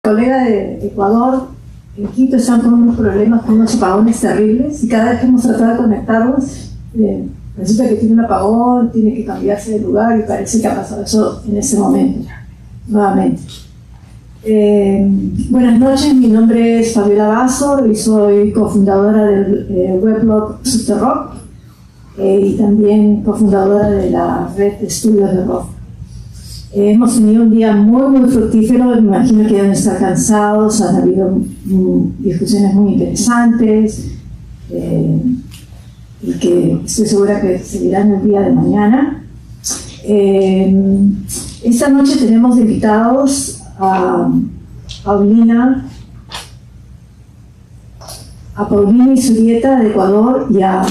Colega de Ecuador, en Quito están con unos problemas, con unos apagones terribles, y cada vez que hemos tratado de conectarnos, resulta que tiene un apagón, tiene que cambiarse de lugar, y parece que ha pasado eso en ese momento, nuevamente. Buenas noches, mi nombre es Fabiola Basso y soy cofundadora del weblog Subterrock y también cofundadora de la red de estudios de rock. Hemos tenido un día muy fructífero, me imagino que deben estar cansados, han habido discusiones muy interesantes y que estoy segura que seguirán el día de mañana. Esta noche tenemos invitados a Paulina Izurieta de Ecuador y a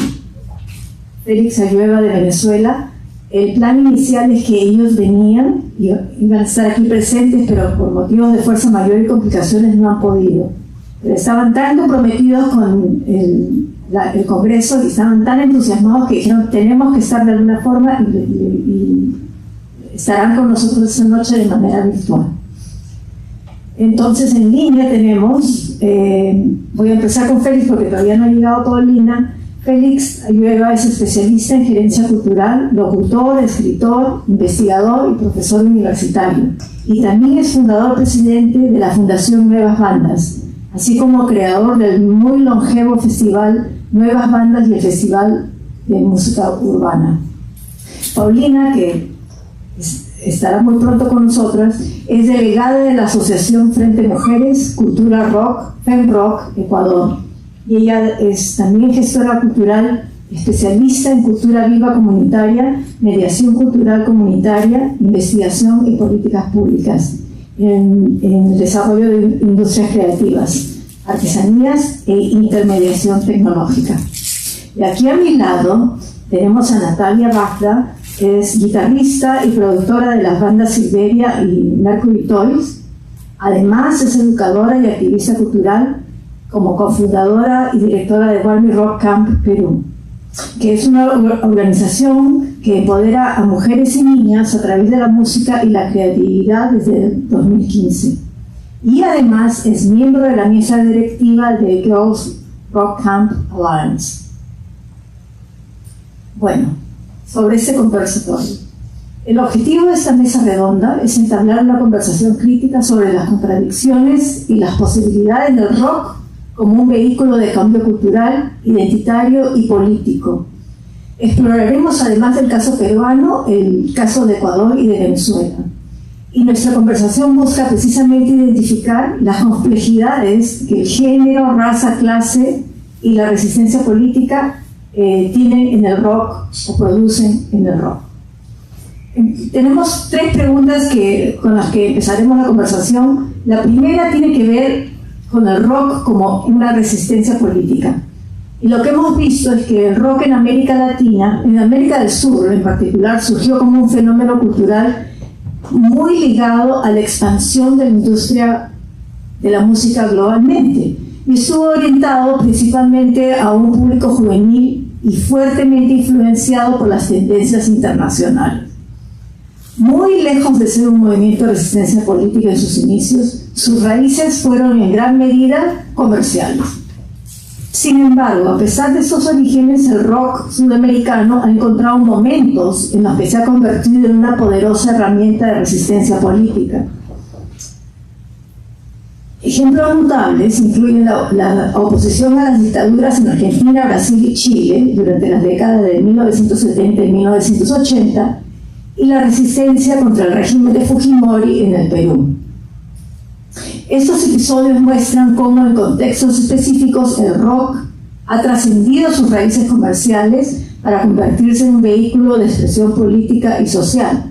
Félix Ayueva de Venezuela. El plan inicial es que ellos venían y iban a estar aquí presentes, pero por motivos de fuerza mayor y complicaciones no han podido. Pero estaban tan comprometidos con el Congreso y estaban tan entusiasmados que dijeron tenemos que estar de alguna forma y estarán con nosotros esa noche de manera virtual. Entonces en línea tenemos, voy a empezar con Félix porque todavía no ha llegado Paulina. Félix Ayueva es especialista en gerencia cultural, locutor, escritor, investigador y profesor universitario. Y también es fundador presidente de la Fundación Nuevas Bandas, así como creador del muy longevo festival Nuevas Bandas y el Festival de Música Urbana. Paulina, que estará muy pronto con nosotras, es delegada de la Asociación Frente Mujeres, Cultura Rock, FemRock, Ecuador. Y ella es también gestora cultural, especialista en cultura viva comunitaria, mediación cultural comunitaria, investigación y políticas públicas en el desarrollo de industrias creativas, artesanías e intermediación tecnológica. Y aquí a mi lado tenemos a Natalia Bagda, que es guitarrista y productora de las bandas Silveria y Mercury Toys. Además es educadora y activista cultural como cofundadora y directora de Warmi Rock Camp Perú, que es una organización que empodera a mujeres y niñas a través de la música y la creatividad desde el 2015. Y además es miembro de la mesa directiva de Girls Rock Camp Alliance. Bueno, sobre este conversatorio. El objetivo de esta mesa redonda es entablar una conversación crítica sobre las contradicciones y las posibilidades del rock como un vehículo de cambio cultural, identitario y político. Exploraremos, además del caso peruano, el caso de Ecuador y de Venezuela. Y nuestra conversación busca precisamente identificar las complejidades que el género, raza, clase y la resistencia política tienen en el rock o producen en el rock. Tenemos tres preguntas con las que empezaremos la conversación. La primera tiene que ver con el rock como una resistencia política. Y lo que hemos visto es que el rock en América Latina, en América del Sur en particular, surgió como un fenómeno cultural muy ligado a la expansión de la industria de la música globalmente. Y estuvo orientado principalmente a un público juvenil y fuertemente influenciado por las tendencias internacionales. Muy lejos de ser un movimiento de resistencia política en sus inicios, sus raíces fueron en gran medida comerciales. Sin embargo, a pesar de esos orígenes, el rock sudamericano ha encontrado momentos en los que se ha convertido en una poderosa herramienta de resistencia política. Ejemplos notables incluyen la oposición a las dictaduras en Argentina, Brasil y Chile durante las décadas de 1970 y 1980, y la resistencia contra el régimen de Fujimori en el Perú. Estos episodios muestran cómo en contextos específicos el rock ha trascendido sus raíces comerciales para convertirse en un vehículo de expresión política y social.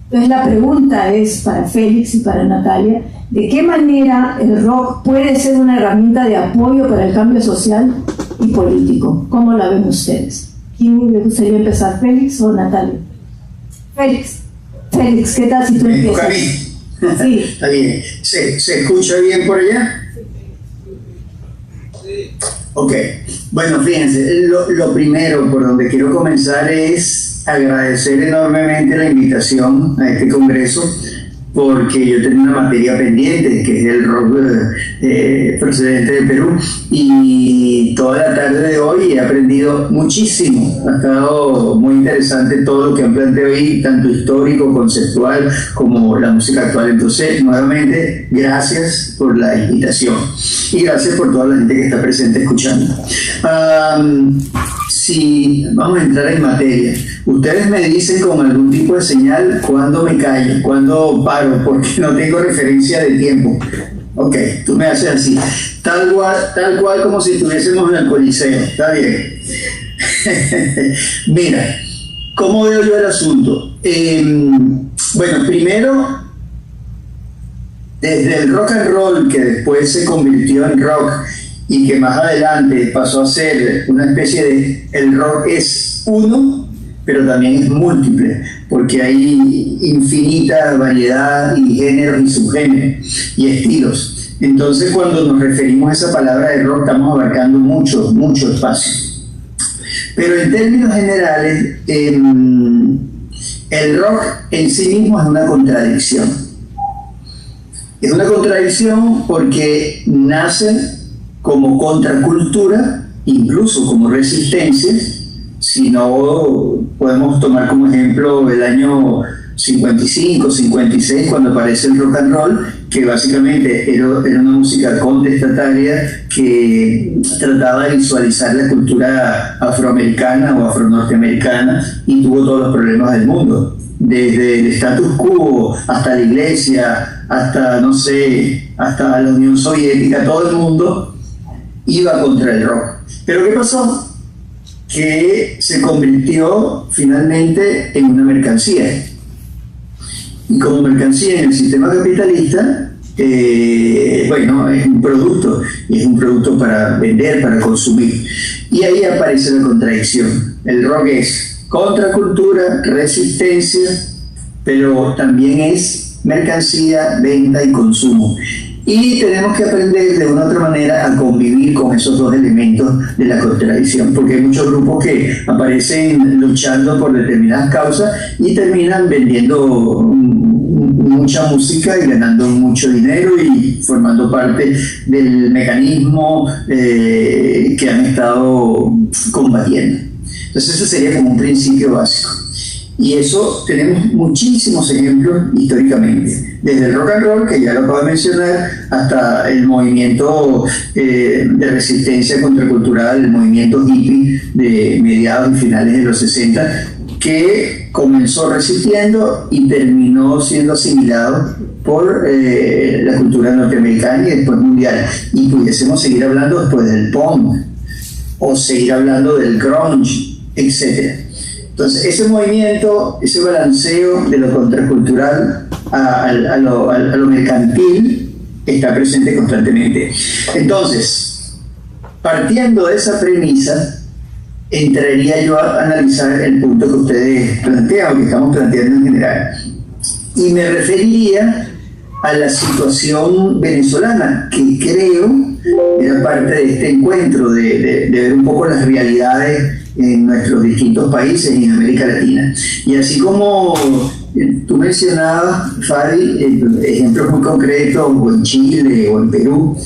Entonces la pregunta es para Félix y para Natalia, ¿de qué manera el rock puede ser una herramienta de apoyo para el cambio social y político? ¿Cómo la ven ustedes? ¿Quién le gustaría empezar, Félix o Natalia? Félix, ¿qué tal si tú empiezas? Sí. Está bien. ¿Se escucha bien por allá? Sí. Ok. Bueno, fíjense, lo primero por donde quiero comenzar es agradecer enormemente la invitación a este congreso porque yo tenía una materia pendiente, que es el rock procedente de Perú, y toda la tarde de hoy he aprendido muchísimo. Ha estado muy interesante todo lo que han planteado ahí, tanto histórico, conceptual, como la música actual. Entonces, nuevamente, gracias por la invitación y gracias por toda la gente que está presente escuchando. Si vamos a entrar en materia, ustedes me dicen con algún tipo de señal cuándo me callo, cuándo paro, porque no tengo referencia de tiempo. Ok, tú me haces así, tal cual como si estuviésemos en el Coliseo. Está bien. Mira, ¿cómo veo yo el asunto? Bueno, primero, desde el rock and roll, que después se convirtió en rock y que más adelante pasó a ser una especie de... El rock es uno, pero también es múltiple, porque hay infinita variedad y géneros y subgéneros y estilos. Entonces, cuando nos referimos a esa palabra de rock, estamos abarcando mucho espacio. Pero en términos generales, el rock en sí mismo es una contradicción. Es una contradicción porque nace como contracultura, incluso como resistencia. Si no, podemos tomar como ejemplo el año 55, 56, cuando aparece el rock and roll, que básicamente era una música contestataria que trataba de visualizar la cultura afroamericana o afro-norteamericana y tuvo todos los problemas del mundo, desde el status quo hasta la iglesia, hasta, no sé, hasta la Unión Soviética. Todo el mundo iba contra el rock. ¿Pero qué pasó? Que se convirtió finalmente en una mercancía. Y como mercancía en el sistema capitalista, bueno, es un producto para vender, para consumir. Y ahí aparece la contradicción. El rock es contracultura, resistencia, pero también es mercancía, venta y consumo. Y tenemos que aprender de una u otra manera a convivir con esos dos elementos de la contradicción, porque hay muchos grupos que aparecen luchando por determinadas causas y terminan vendiendo mucha música y ganando mucho dinero y formando parte del mecanismo que han estado combatiendo. Entonces ese sería como un principio básico. Y eso tenemos muchísimos ejemplos históricamente, desde el rock and roll, que ya lo acabo de mencionar, hasta el movimiento de resistencia contracultural, el movimiento hippie de mediados y finales de los 60, que comenzó resistiendo y terminó siendo asimilado por la cultura norteamericana y después mundial. Y pudiésemos seguir hablando después del punk, o seguir hablando del grunge, etc. Entonces, ese movimiento, ese balanceo de lo contracultural a lo mercantil está presente constantemente. Entonces, partiendo de esa premisa, entraría yo a analizar el punto que ustedes plantean, que estamos planteando en general. Y me referiría a la situación venezolana, que creo era parte de este encuentro, de ver un poco las realidades en nuestros distintos países y en América Latina. Y así como tú mencionabas, Fabi, ejemplos muy concretos, o en Chile o en Perú,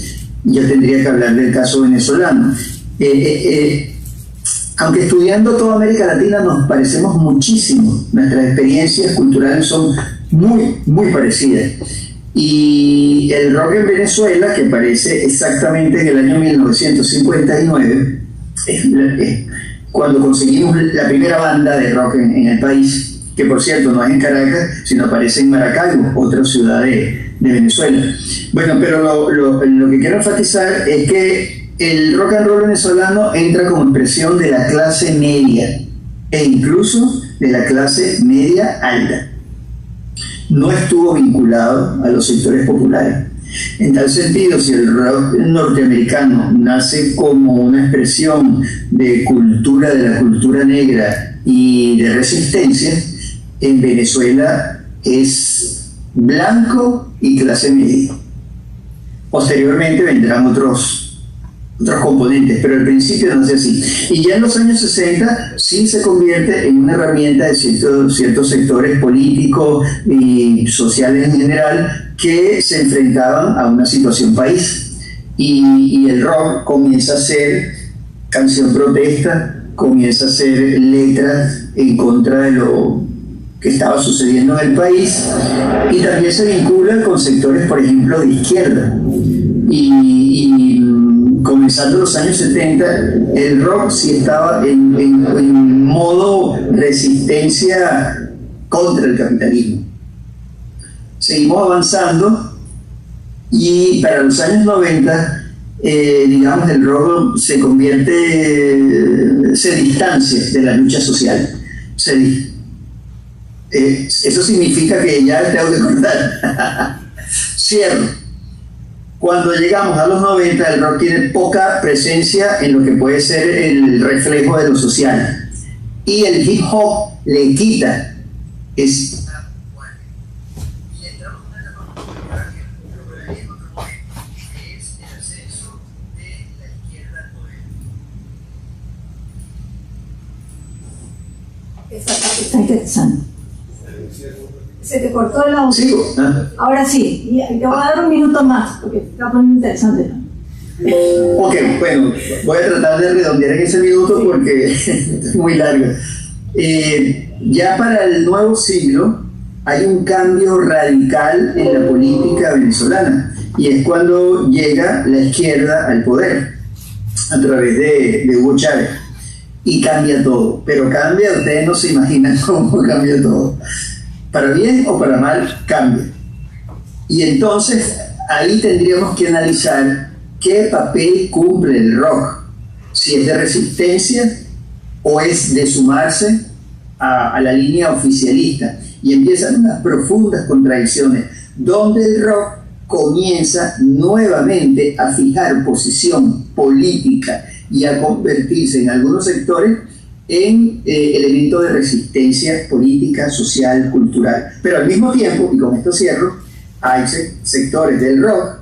yo tendría que hablar del caso venezolano. Aunque estudiando toda América Latina nos parecemos muchísimo, nuestras experiencias culturales son muy parecidas. Y el rock en Venezuela, que aparece exactamente en el año 1959, cuando conseguimos la primera banda de rock en el país, que por cierto no es en Caracas, sino aparece en Maracaibo, otra ciudad de Venezuela. Bueno, pero lo que quiero enfatizar es que el rock and roll venezolano entra como expresión de la clase media e incluso de la clase media alta. No estuvo vinculado a los sectores populares. En tal sentido, si el rock norteamericano nace como una expresión de la cultura negra y de resistencia, en Venezuela es blanco y clase media. Posteriormente vendrán otros componentes, pero al principio no es así. Y ya en los años 60 sí se convierte en una herramienta de ciertos sectores políticos y sociales en general que se enfrentaban a una situación país. Y el rock comienza a ser canción protesta, comienza a ser letras en contra de lo que estaba sucediendo en el país, y también se vincula con sectores, por ejemplo, de izquierda. Y comenzando los años 70, el rock sí estaba en modo resistencia contra el capitalismo. Seguimos avanzando y para los años 90, digamos, el rock se distancia de la lucha social. Eso significa que ya tengo que cortar. Cierro. Cuando llegamos a los 90, el rock tiene poca presencia en lo que puede ser el reflejo de lo social. Y el hip hop le quita ese. Está interesante. Se te cortó el audio. ¿Sigo? Ahora sí, y te voy a dar un minuto más, porque está poniendo interesante. Ok, bueno, voy a tratar de redondear en ese minuto porque es muy largo. Ya para el nuevo siglo hay un cambio radical en la política venezolana, y es cuando llega la izquierda al poder a través de Hugo Chávez, y cambia todo. Pero cambia, ustedes no se imaginan cómo cambia todo. Para bien o para mal, cambia. Y entonces ahí tendríamos que analizar qué papel cumple el rock, si es de resistencia o es de sumarse a la línea oficialista. Y empiezan unas profundas contradicciones, donde el rock comienza nuevamente a fijar posición política y a convertirse en algunos sectores en elementos de resistencia política, social, cultural. Pero al mismo tiempo, y con esto cierro, hay sectores del rock,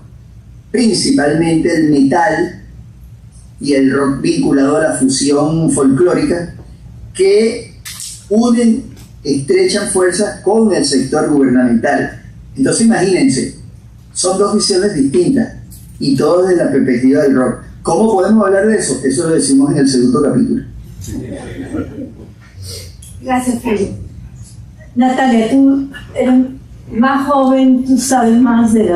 principalmente el metal y el rock vinculado a la fusión folclórica, que estrechan fuerzas con el sector gubernamental. Entonces imagínense, son dos visiones distintas, y todo desde la perspectiva del rock. ¿Cómo podemos hablar de eso? Eso lo decimos en el segundo capítulo. Gracias, Felipe. Natalia, tú eres más joven, tú sabes más de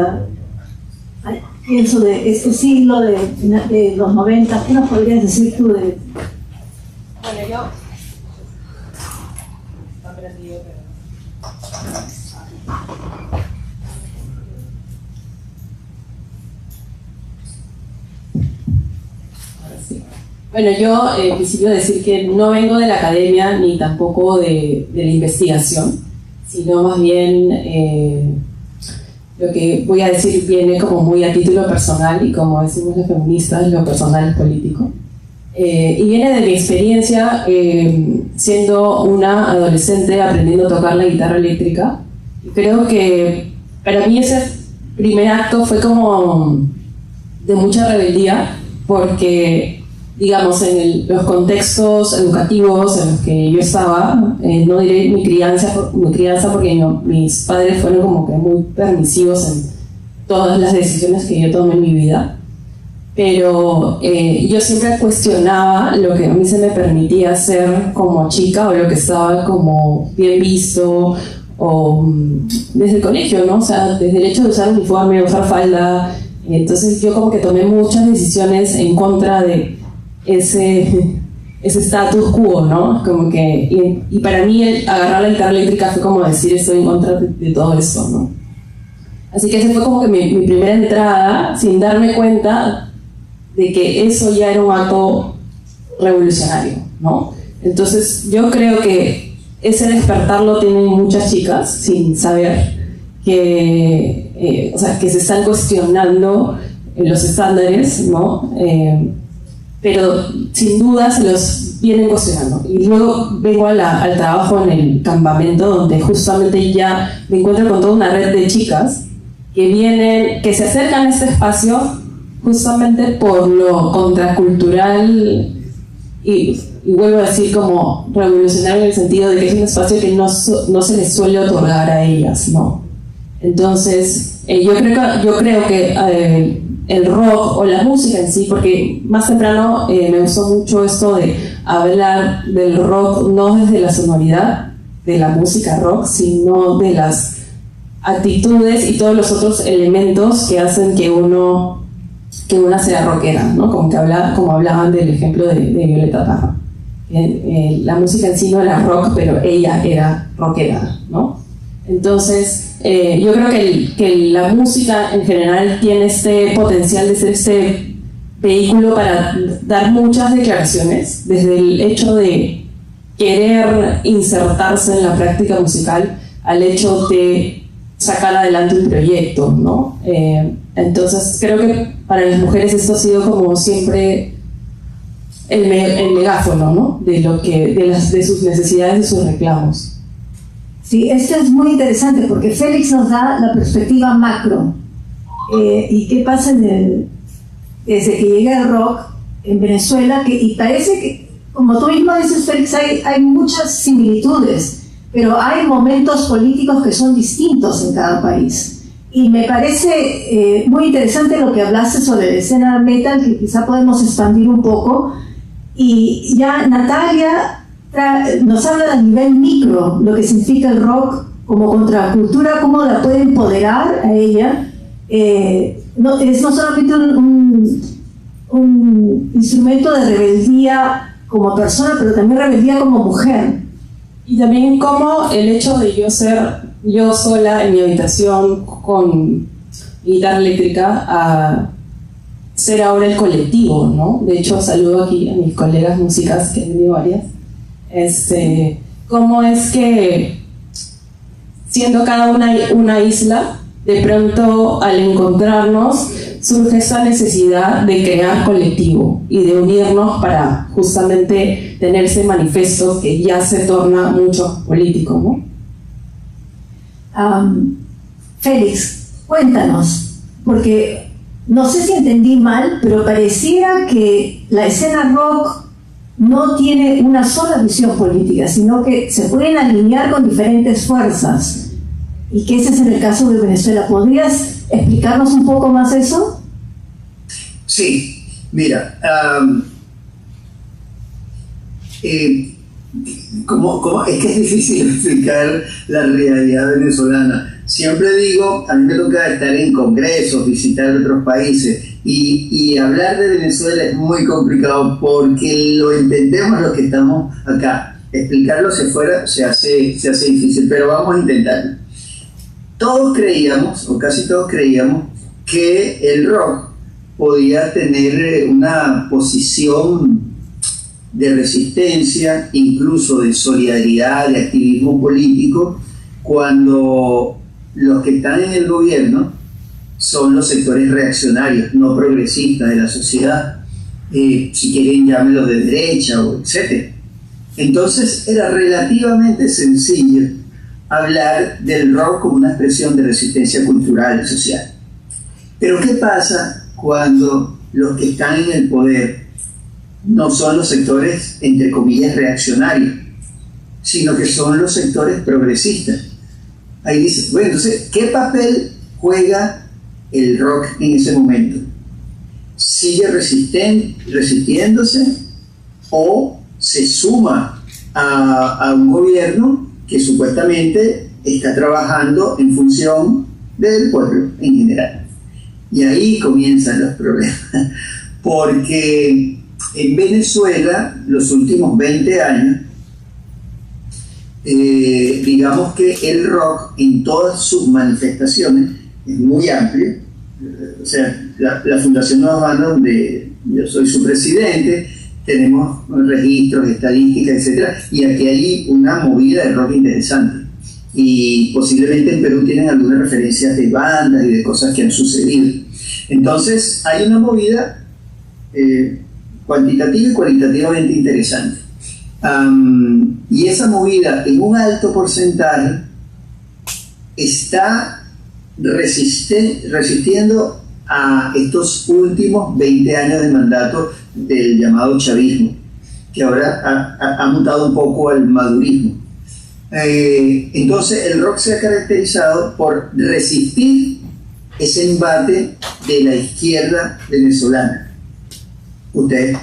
pienso de este siglo, de los 90. ¿Qué nos podrías decir tú de...? Bueno, yo... Bueno, yo en principio decir que no vengo de la academia ni tampoco de la investigación, sino más bien lo que voy a decir viene como muy a título personal, y como decimos los feministas, lo personal es político. Y viene de mi experiencia siendo una adolescente aprendiendo a tocar la guitarra eléctrica. Y creo que para mí ese primer acto fue como de mucha rebeldía, porque digamos, en los contextos educativos en los que yo estaba, no diré mi crianza porque mis padres fueron como que muy permisivos en todas las decisiones que yo tomé en mi vida, pero yo siempre cuestionaba lo que a mí se me permitía hacer como chica, o lo que estaba como bien visto, o desde el colegio, ¿no? O sea, desde el hecho de usar uniforme, usar falda. Entonces yo como que tomé muchas decisiones en contra de ese status quo, ¿no? Como que, y para mí agarrar la guitarra eléctrica fue como decir estoy en contra de todo esto, ¿no? Así que esa fue como que mi primera entrada, sin darme cuenta de que eso ya era un acto revolucionario, ¿no? Entonces yo creo que ese despertar lo tienen muchas chicas sin saber que, o sea, que se están cuestionando los estándares, ¿no? Pero sin duda se los vienen cuestionando. Y luego vengo al trabajo en el campamento, donde justamente ya me encuentro con toda una red de chicas que se acercan a este espacio justamente por lo contracultural y vuelvo a decir como revolucionario en el sentido de que es un espacio que no se les suele otorgar a ellas, ¿no? Entonces, yo creo que el rock o la música en sí, porque más temprano me gustó mucho esto de hablar del rock no desde la sonoridad de la música rock, sino de las actitudes y todos los otros elementos que hacen que una sea rockera, ¿no? Como hablaban del ejemplo de Violeta Parra. La música en sí no era rock, pero ella era rockera, ¿no? Entonces, yo creo que la música en general tiene este potencial de ser este vehículo para dar muchas declaraciones, desde el hecho de querer insertarse en la práctica musical al hecho de sacar adelante un proyecto, ¿no? Entonces creo que para las mujeres esto ha sido como siempre el megáfono, ¿no? De sus necesidades y sus reclamos. Sí, esto es muy interesante porque Félix nos da la perspectiva macro. ¿Y qué pasa desde que llega el rock en Venezuela? Y parece que, como tú mismo dices, Félix, hay muchas similitudes, pero hay momentos políticos que son distintos en cada país. Y me parece muy interesante lo que hablaste sobre la escena metal, que quizá podemos expandir un poco. Y ya Natalia nos habla a nivel micro, lo que significa el rock como contracultura, cómo la puede empoderar a ella. No solamente un instrumento de rebeldía como persona, pero también rebeldía como mujer. Y también como el hecho de yo ser yo sola en mi habitación con guitarra eléctrica a ser ahora el colectivo, ¿no? De hecho, saludo aquí a mis colegas músicas, que he tenido varias. Cómo es que siendo cada una isla, de pronto al encontrarnos surge esa necesidad de crear colectivo y de unirnos para justamente tener ese manifiesto que ya se torna mucho político, ¿no? Félix, cuéntanos, porque no sé si entendí mal, pero pareciera que la escena rock no tiene una sola visión política, sino que se pueden alinear con diferentes fuerzas, y que ese es el caso de Venezuela. ¿Podrías explicarnos un poco más eso? Sí, mira, es que es difícil explicar la realidad venezolana. Siempre digo, a mí me toca estar en congresos, visitar otros países, y hablar de Venezuela es muy complicado porque lo entendemos los que estamos acá. Explicarlo hacia afuera se hace difícil, pero vamos a intentarlo. Todos creíamos, o casi todos creíamos, que el rock podía tener una posición de resistencia, incluso de solidaridad, de activismo político, cuando los que están en el gobierno son los sectores reaccionarios, no progresistas de la sociedad, si quieren llámenlos de derecha o etc. Entonces era relativamente sencillo hablar del rock como una expresión de resistencia cultural y social. Pero ¿qué pasa cuando los que están en el poder no son los sectores, entre comillas, reaccionarios, sino que son los sectores progresistas? Ahí dices, bueno, entonces, ¿qué papel juega el rock en ese momento? ¿Sigue resistiéndose o se suma a un gobierno que supuestamente está trabajando en función del pueblo en general? Y ahí comienzan los problemas, porque en Venezuela, los últimos 20 años, digamos que el rock en todas sus manifestaciones es muy amplio. O sea, la Fundación Nueva Banda, donde yo soy su presidente, tenemos registros, estadísticas, etc. Y aquí hay una movida de rock interesante. Y posiblemente en Perú tienen algunas referencias de bandas y de cosas que han sucedido. Entonces, hay una movida cuantitativa y cualitativamente interesante. Y esa movida, en un alto porcentaje, está resistiendo a estos últimos 20 años de mandato del llamado chavismo, que ahora ha mutado un poco al madurismo. Entonces el rock se ha caracterizado por resistir ese embate de la izquierda venezolana. Ustedes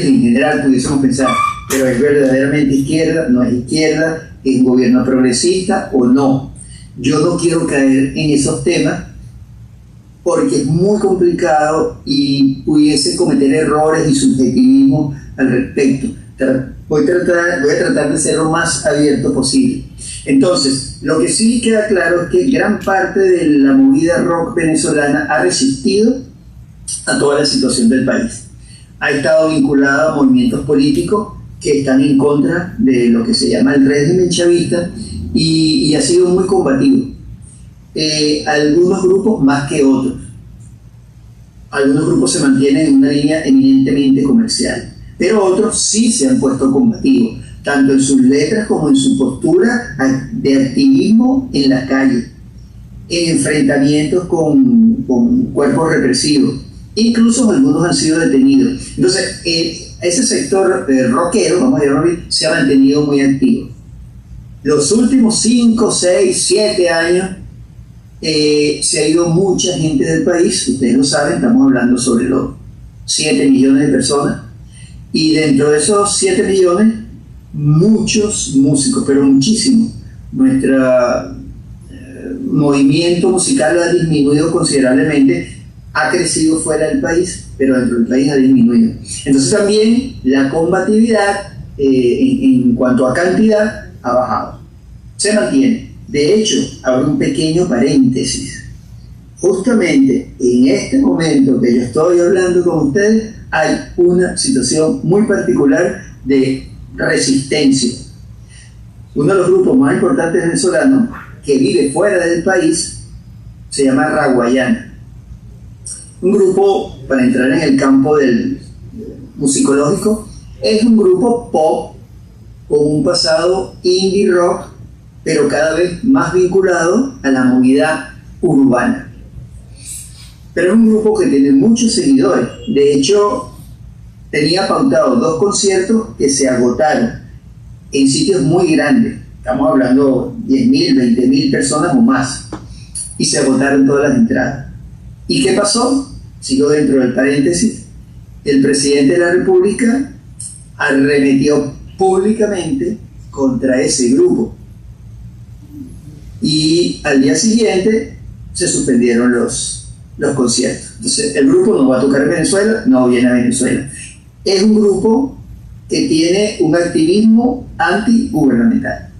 en general pudiésemos pensar, pero ¿es verdaderamente izquierda? ¿No es izquierda? ¿Es un gobierno progresista o no? Yo no quiero caer en esos temas porque es muy complicado y pudiese cometer errores y subjetivismo al respecto. Voy a tratar de ser lo más abierto posible. Entonces, lo que sí queda claro es que gran parte de la movida rock venezolana ha resistido a toda la situación del país. Ha estado vinculada a movimientos políticos que están en contra de lo que se llama el régimen chavista y ha sido muy combativo. Algunos grupos más que otros. Algunos grupos se mantienen en una línea eminentemente comercial, pero otros sí se han puesto combativos, tanto en sus letras como en su postura de activismo en las calles, en enfrentamientos con cuerpos represivos. Incluso algunos han sido detenidos. Entonces, ese sector rockero, vamos a llamarlo, se ha mantenido muy activo. Los últimos 5, 6, 7 años se ha ido mucha gente del país. Ustedes lo saben, estamos hablando sobre los 7 millones de personas. Y dentro de esos 7 millones, muchos músicos, pero muchísimos. Nuestro movimiento musical ha disminuido considerablemente, ha crecido fuera del país, pero dentro del país ha disminuido. Entonces también la combatividad en cuanto a cantidad ha bajado. Se mantiene. De hecho, abro un pequeño paréntesis. Justamente en este momento que yo estoy hablando con ustedes, hay una situación muy particular de resistencia. Uno de los grupos más importantes venezolanos que vive fuera del país se llama Raguayana. Un grupo, para entrar en el campo del musicológico, es un grupo pop con un pasado indie rock, pero cada vez más vinculado a la movida urbana. Pero es un grupo que tiene muchos seguidores. De hecho, tenía pautado 2 conciertos que se agotaron en sitios muy grandes. Estamos hablando 10.000, 20.000 personas o más. Y se agotaron todas las entradas. ¿Y qué pasó? Sigo dentro del paréntesis. El presidente de la República arremetió públicamente contra ese grupo. Y al día siguiente se suspendieron los conciertos. Entonces, el grupo no va a tocar en Venezuela, no viene a Venezuela. Es un grupo que tiene un activismo antigubernamental.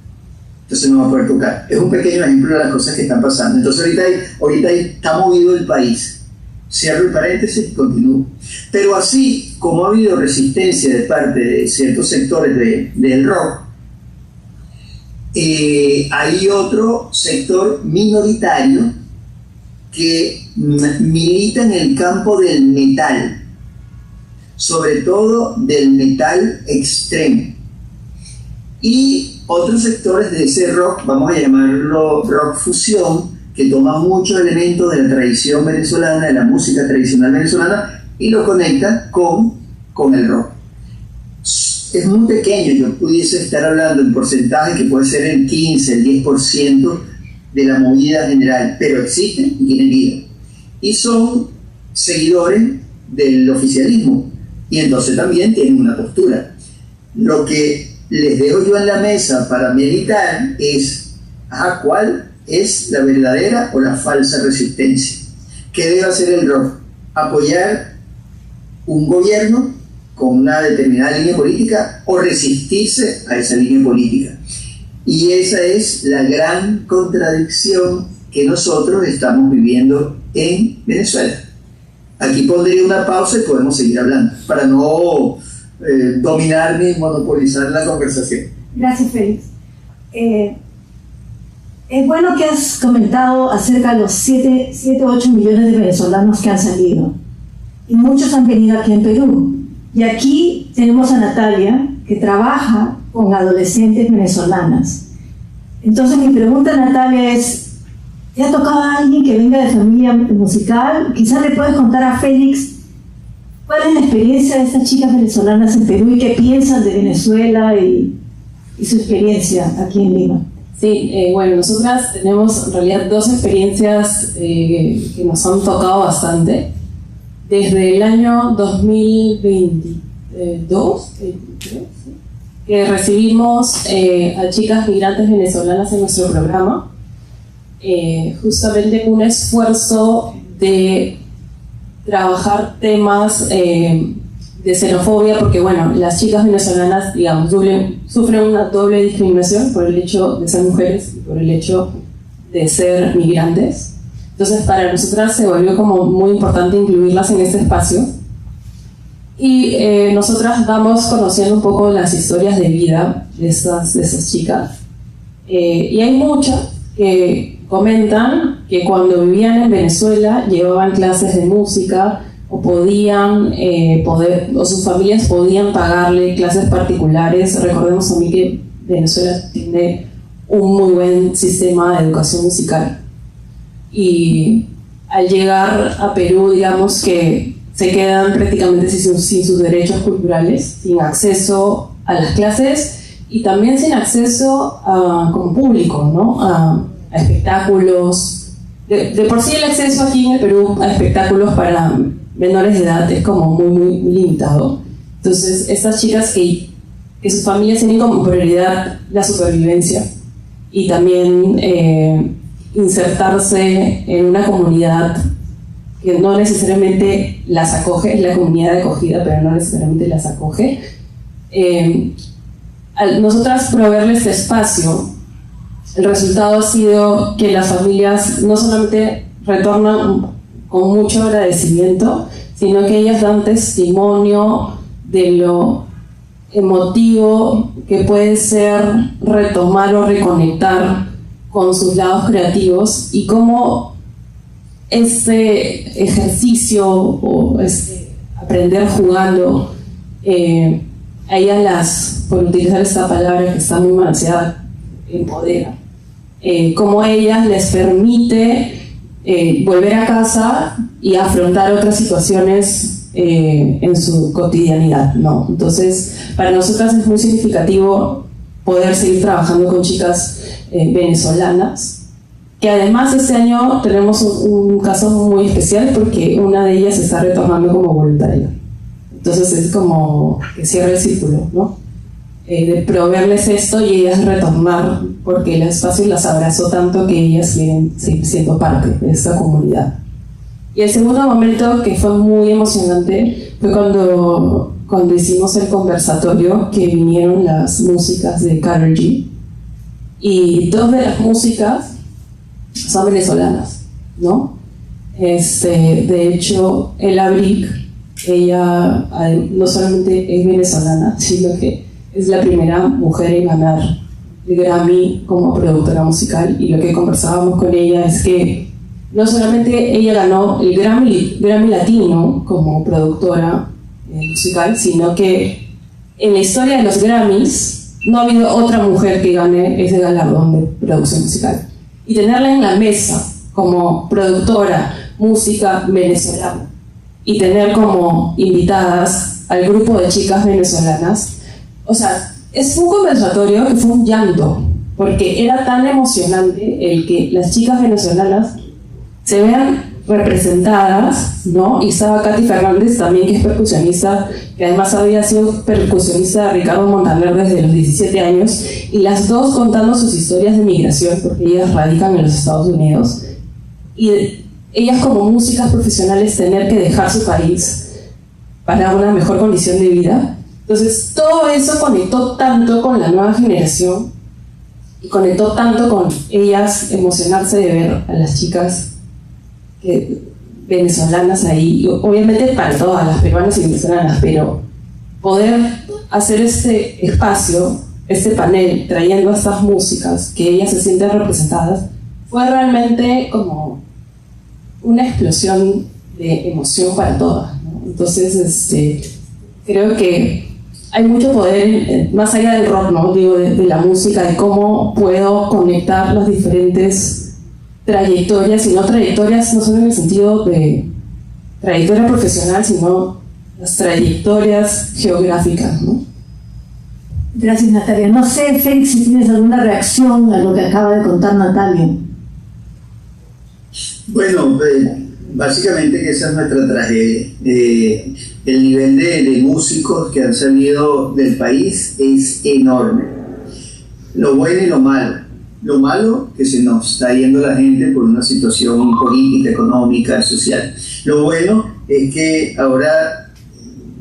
Entonces no va a poder tocar. Es un pequeño ejemplo de las cosas que están pasando. Entonces ahorita está movido el país. Cierro el paréntesis y continúo. Pero así como ha habido resistencia de parte de ciertos sectores del rock, hay otro sector minoritario que milita en el campo del metal, sobre todo del metal extremo. Y otros sectores de ese rock, vamos a llamarlo rock fusión, que toma muchos elementos de la tradición venezolana, de la música tradicional venezolana, y lo conecta con el rock. Es muy pequeño, yo pudiese estar hablando en porcentaje que puede ser el 15, el 10% de la movida general, pero existen y tienen vida. Y son seguidores del oficialismo, y entonces también tienen una postura. Lo que les dejo yo en la mesa para meditar es, ¿cuál es la verdadera o la falsa resistencia? ¿Qué debe hacer el rock? ¿Apoyar un gobierno con una determinada línea política o resistirse a esa línea política? Y esa es la gran contradicción que nosotros estamos viviendo en Venezuela. Aquí pondría una pausa y podemos seguir hablando, para no dominar ni monopolizar la conversación. Gracias, Félix. Es bueno que has comentado acerca de los 7 o 8 millones de venezolanos que han salido. Y muchos han venido aquí en Perú. Y aquí tenemos a Natalia, que trabaja con adolescentes venezolanas. Entonces mi pregunta, Natalia, es, ¿te ha tocado a alguien que venga de familia musical? Quizás le puedes contar a Félix cuál es la experiencia de estas chicas venezolanas en Perú y qué piensan de Venezuela y su experiencia aquí en Lima. Sí, bueno, nosotras tenemos en realidad dos experiencias que nos han tocado bastante. Desde el año 2022, que recibimos a chicas migrantes venezolanas en nuestro programa, justamente un esfuerzo de trabajar temas de xenofobia, porque bueno, las chicas venezolanas, digamos, sufren una doble discriminación por el hecho de ser mujeres y por el hecho de ser migrantes. Entonces para nosotras se volvió como muy importante incluirlas en este espacio. Y nosotras vamos conociendo un poco las historias de vida de esas chicas. Y hay muchas que comentan que cuando vivían en Venezuela llevaban clases de música o podían o sus familias podían pagarle clases particulares. Recordemos también que Venezuela tiene un muy buen sistema de educación musical. Y al llegar a Perú, digamos que se quedan prácticamente sin sus derechos culturales, sin acceso a las clases y también sin acceso como público, ¿no? a espectáculos. De por sí el acceso aquí en el Perú a espectáculos para menores de edad es como muy limitado. Entonces estas chicas que sus familias tienen como prioridad la supervivencia y también insertarse en una comunidad que no necesariamente las acoge, es la comunidad de acogida, pero no necesariamente las acoge. Al nosotras proveerles este espacio, el resultado ha sido que las familias no solamente retornan con mucho agradecimiento, sino que ellas dan testimonio de lo emotivo que puede ser retomar o reconectar con sus lados creativos y cómo este ejercicio o aprender jugando, a ellas por utilizar esta palabra que está muy manoseada, empodera. Cómo a ellas les permite volver a casa y afrontar otras situaciones en su cotidianidad, ¿no? Entonces, para nosotras es muy significativo poder seguir trabajando con chicas venezolanas, que además este año tenemos un caso muy especial porque una de ellas está retornando como voluntaria. Entonces es como que cierra el círculo, ¿no? De proveerles esto y ellas retornar porque el espacio las abrazó tanto que ellas quieren seguir siendo parte de esta comunidad. Y el segundo momento que fue muy emocionante fue cuando hicimos el conversatorio, que vinieron las músicas de Karol G, y dos de las músicas son venezolanas, ¿no? De hecho, Ella Brick, ella no solamente es venezolana, sino que es la primera mujer en ganar el Grammy como productora musical, y lo que conversábamos con ella es que no solamente ella ganó el Grammy Latino como productora musical, sino que en la historia de los Grammys no ha habido otra mujer que gane ese galardón de producción musical. Y tenerla en la mesa como productora, música venezolana, y tener como invitadas al grupo de chicas venezolanas, o sea, es un conversatorio que fue un llanto, porque era tan emocionante el que las chicas venezolanas se vean representadas, ¿no? Y estaba Katy Fernández también, que es percusionista, que además había sido percusionista de Ricardo Montaner desde los 17 años, y las dos contando sus historias de migración, porque ellas radican en los Estados Unidos, y ellas como músicas profesionales tener que dejar su país para una mejor condición de vida. Entonces todo eso conectó tanto con la nueva generación y conectó tanto con ellas emocionarse de ver a las chicas venezolanas ahí, obviamente para todas las peruanas y venezolanas, pero poder hacer este espacio, este panel, trayendo estas músicas que ellas se sienten representadas, fue realmente como una explosión de emoción para todas, ¿no? Entonces creo que hay mucho poder más allá del rock, ¿no? Digo, de la música, de cómo puedo conectar las diferentes trayectorias, sino trayectorias no solo en el sentido de trayectoria profesional, sino las trayectorias geográficas, ¿no? Gracias, Natalia. No sé, Félix, si tienes alguna reacción a lo que acaba de contar Natalia. Bueno, básicamente que esa es nuestra tragedia. El nivel de músicos que han salido del país es enorme. Lo bueno y lo malo. Lo malo, que se nos está yendo la gente por una situación política, económica, social. Lo bueno es que ahora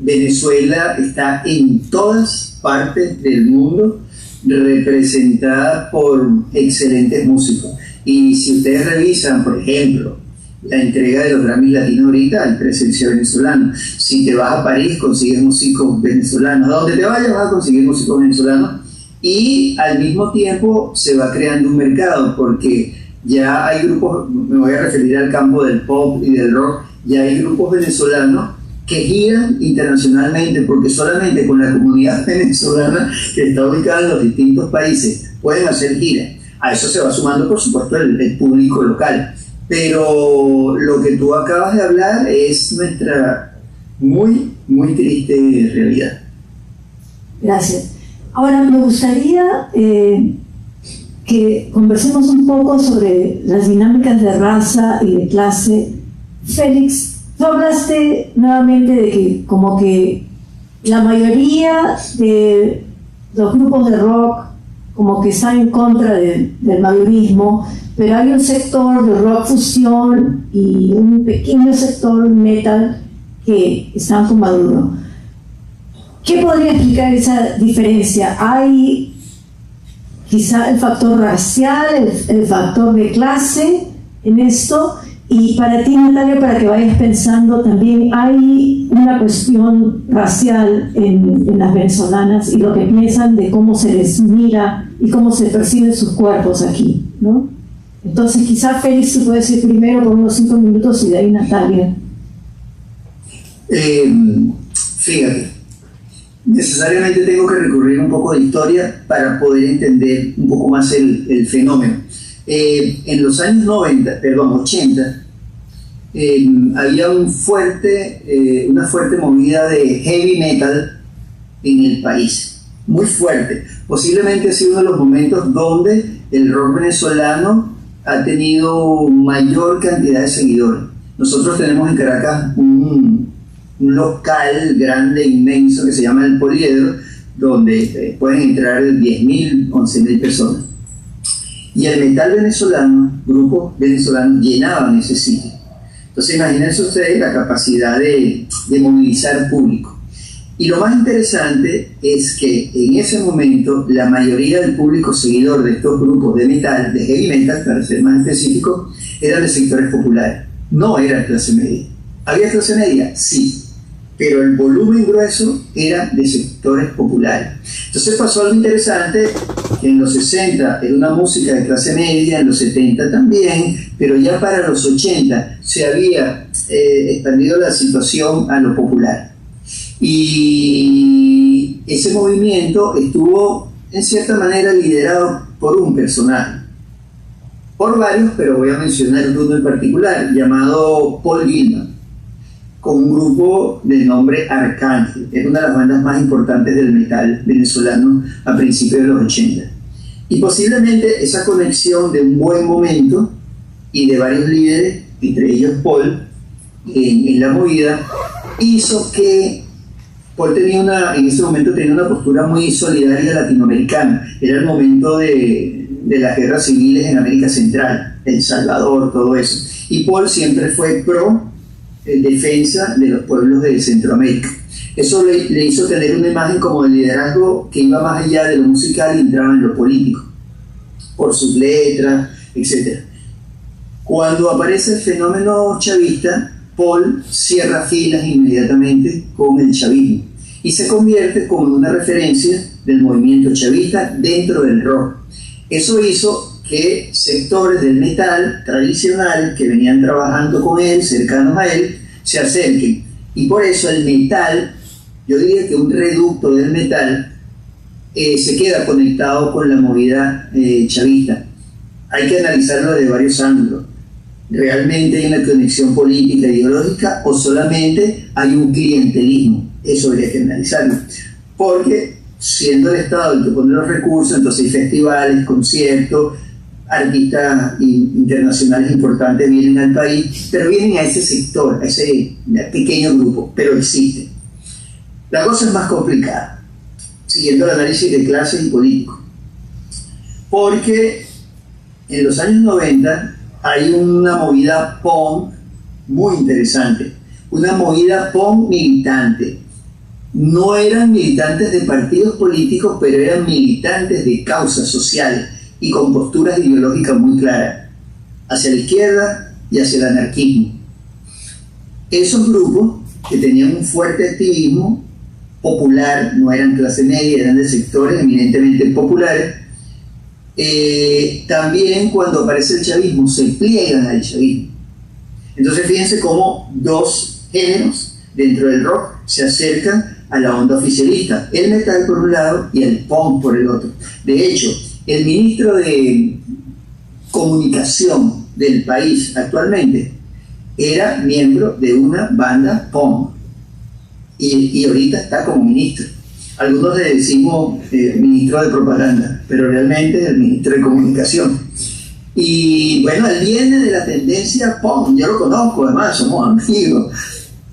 Venezuela está en todas partes del mundo representada por excelentes músicos. Y si ustedes revisan, por ejemplo, la entrega de los Grammys Latinos ahorita, hay presencia venezolana. Si te vas a París, consigues músicos venezolanos. A donde te vayas vas a conseguir músicos venezolanos. Y al mismo tiempo se va creando un mercado, porque ya hay grupos, me voy a referir al campo del pop y del rock, ya hay grupos venezolanos que giran internacionalmente, porque solamente con la comunidad venezolana que está ubicada en los distintos países pueden hacer giras. A eso se va sumando, por supuesto, el público local. Pero lo que tú acabas de hablar es nuestra muy, muy triste realidad. Gracias. Ahora, me gustaría que conversemos un poco sobre las dinámicas de raza y de clase. Félix, tú hablaste nuevamente de que como que la mayoría de los grupos de rock como que están en contra del mayorismo, pero hay un sector de rock fusión y un pequeño sector metal que están con Maduro. ¿Qué podría explicar esa diferencia? ¿Hay quizá el factor racial, el factor de clase en esto? Y para ti, Natalia, para que vayas pensando, también hay una cuestión racial en las venezolanas y lo que piensan de cómo se les mira y cómo se perciben sus cuerpos aquí, ¿no? Entonces, quizá Félix se puede decir primero por unos 5 minutos y de ahí Natalia. Fíjate, necesariamente tengo que recurrir un poco de historia para poder entender un poco más el fenómeno. En los años 80, había una fuerte movida de heavy metal en el país, muy fuerte. Posiblemente ha sido uno de los momentos donde el rock venezolano ha tenido mayor cantidad de seguidores. Nosotros tenemos en Caracas un local grande, inmenso, que se llama El Poliedro, donde pueden entrar 10.000, 11.000 personas. Y el metal venezolano, grupos venezolanos, llenaban ese sitio. Entonces imagínense ustedes la capacidad de movilizar público. Y lo más interesante es que en ese momento la mayoría del público seguidor de estos grupos de metal, de heavy metal, para ser más específico, eran de sectores populares, no era clase media. ¿Había clase media? Sí, pero el volumen grueso era de sectores populares. Entonces pasó algo interesante, que en los 60 era una música de clase media, en los 70 también, pero ya para los 80 se había expandido la situación a lo popular. Y ese movimiento estuvo en cierta manera liderado por un personaje, por varios, pero voy a mencionar uno en particular, llamado Paul Gilman, con un grupo de nombre Arcángel. Es una de las bandas más importantes del metal venezolano a principios de los 80. Y posiblemente esa conexión de un buen momento y de varios líderes, entre ellos Paul, en la movida, hizo que Paul en ese momento tenía una postura muy solidaria latinoamericana. Era el momento de las guerras civiles en América Central, El Salvador, todo eso. Y Paul siempre fue pro defensa de los pueblos de Centroamérica. Eso le hizo tener una imagen como de liderazgo que iba más allá de lo musical y entraba en lo político, por sus letras, etc. Cuando aparece el fenómeno chavista, Paul cierra filas inmediatamente con el chavismo y se convierte como una referencia del movimiento chavista dentro del rock. Eso hizo que sectores del metal tradicional que venían trabajando con él, cercanos a él, se acerquen. Y por eso el metal, yo diría que un reducto del metal, se queda conectado con la movida chavista. hay que analizarlo desde varios ángulos. ¿Realmente hay una conexión política e ideológica o solamente hay un clientelismo? Eso habría que analizarlo. Porque siendo el Estado el que pone los recursos, entonces hay festivales, conciertos, artistas internacionales importantes vienen al país, pero vienen a ese sector, a ese pequeño grupo, pero existen. La cosa es más complicada, siguiendo el análisis de clase y político, porque en los años 90 hay una movida POM muy interesante, una movida POM militante. No eran militantes de partidos políticos, pero eran militantes de causas sociales y con posturas ideológicas muy claras, hacia la izquierda y hacia el anarquismo. Esos grupos, que tenían un fuerte activismo popular, no eran clase media, eran de sectores eminentemente populares, también cuando aparece el chavismo se pliegan al chavismo. Entonces fíjense cómo dos géneros dentro del rock se acercan a la onda oficialista, el metal por un lado y el punk por el otro. De hecho, el ministro de comunicación del país actualmente era miembro de una banda punk y ahorita está como ministro. Algunos le decimos ministro de propaganda, pero realmente es el ministro de comunicación. Y bueno, él viene de la tendencia punk, yo lo conozco, además somos amigos,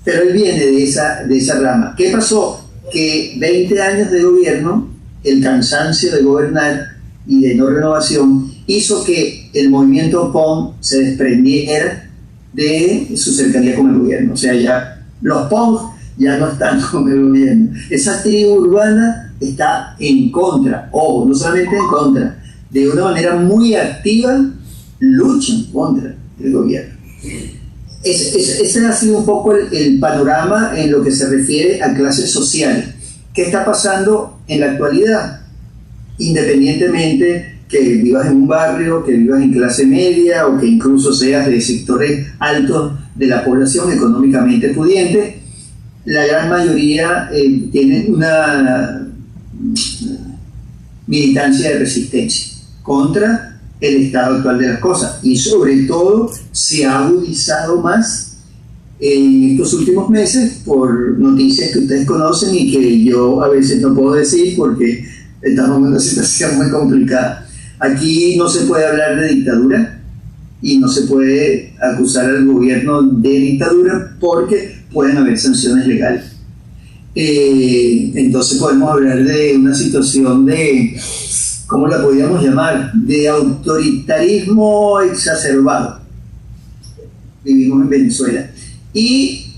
pero él viene de esa rama. ¿Qué pasó? Que 20 años de gobierno, el cansancio de gobernar y de no renovación, hizo que el movimiento punk se desprendiera de su cercanía con el gobierno. O sea, ya los punk ya no están con el gobierno. Esa tribu urbana está en contra, ojo, no solamente en contra, de una manera muy activa luchan contra el gobierno. Ese ha sido un poco el panorama en lo que se refiere a clases sociales. ¿Qué está pasando en la actualidad? Independientemente que vivas en un barrio, que vivas en clase media o que incluso seas de sectores altos de la población económicamente pudiente, la gran mayoría tiene una militancia de resistencia contra el estado actual de las cosas, y sobre todo se ha agudizado más en estos últimos meses por noticias que ustedes conocen y que yo a veces no puedo decir porque estamos en una situación muy complicada. Aquí no se puede hablar de dictadura y no se puede acusar al gobierno de dictadura porque pueden haber sanciones legales. Entonces podemos hablar de una situación de, ¿cómo la podríamos llamar?, de autoritarismo exacerbado. Vivimos en Venezuela. Y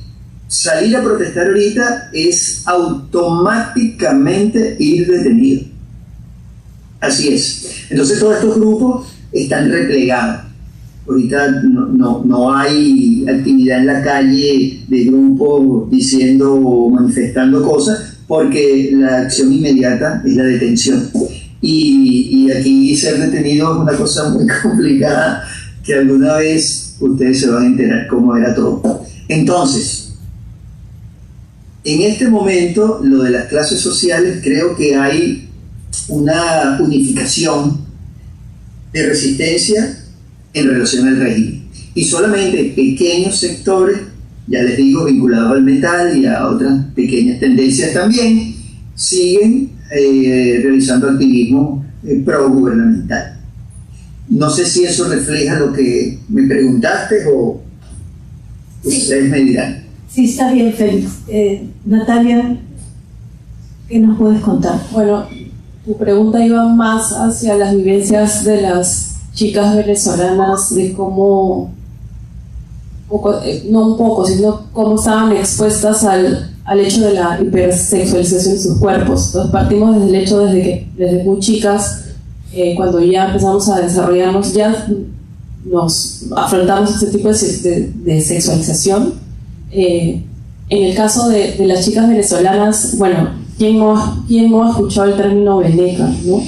salir a protestar ahorita es automáticamente ir detenido. Así es. Entonces todos estos grupos están replegados. Ahorita no hay actividad en la calle de grupos diciendo o manifestando cosas porque la acción inmediata es la detención. Y aquí ser detenido es una cosa muy complicada que alguna vez ustedes se van a enterar cómo era todo. Entonces, en este momento, lo de las clases sociales, creo que hay una unificación de resistencia en relación al régimen. Y solamente pequeños sectores, ya les digo, vinculados al metal y a otras pequeñas tendencias también, siguen realizando activismo pro-gubernamental. No sé si eso refleja lo que me preguntaste o ustedes me dirán. Sí, está bien, Félix. Natalia, ¿qué nos puedes contar? Bueno, tu pregunta iba más hacia las vivencias de las chicas venezolanas, de cómo, no un poco, sino cómo estaban expuestas al hecho de la hipersexualización de sus cuerpos. Entonces partimos desde el hecho desde muy chicas, cuando ya empezamos a desarrollarnos, ya nos afrontamos este tipo de sexualización. En el caso de las chicas venezolanas, bueno, ¿quién no ha escuchado el término veneca, ¿no?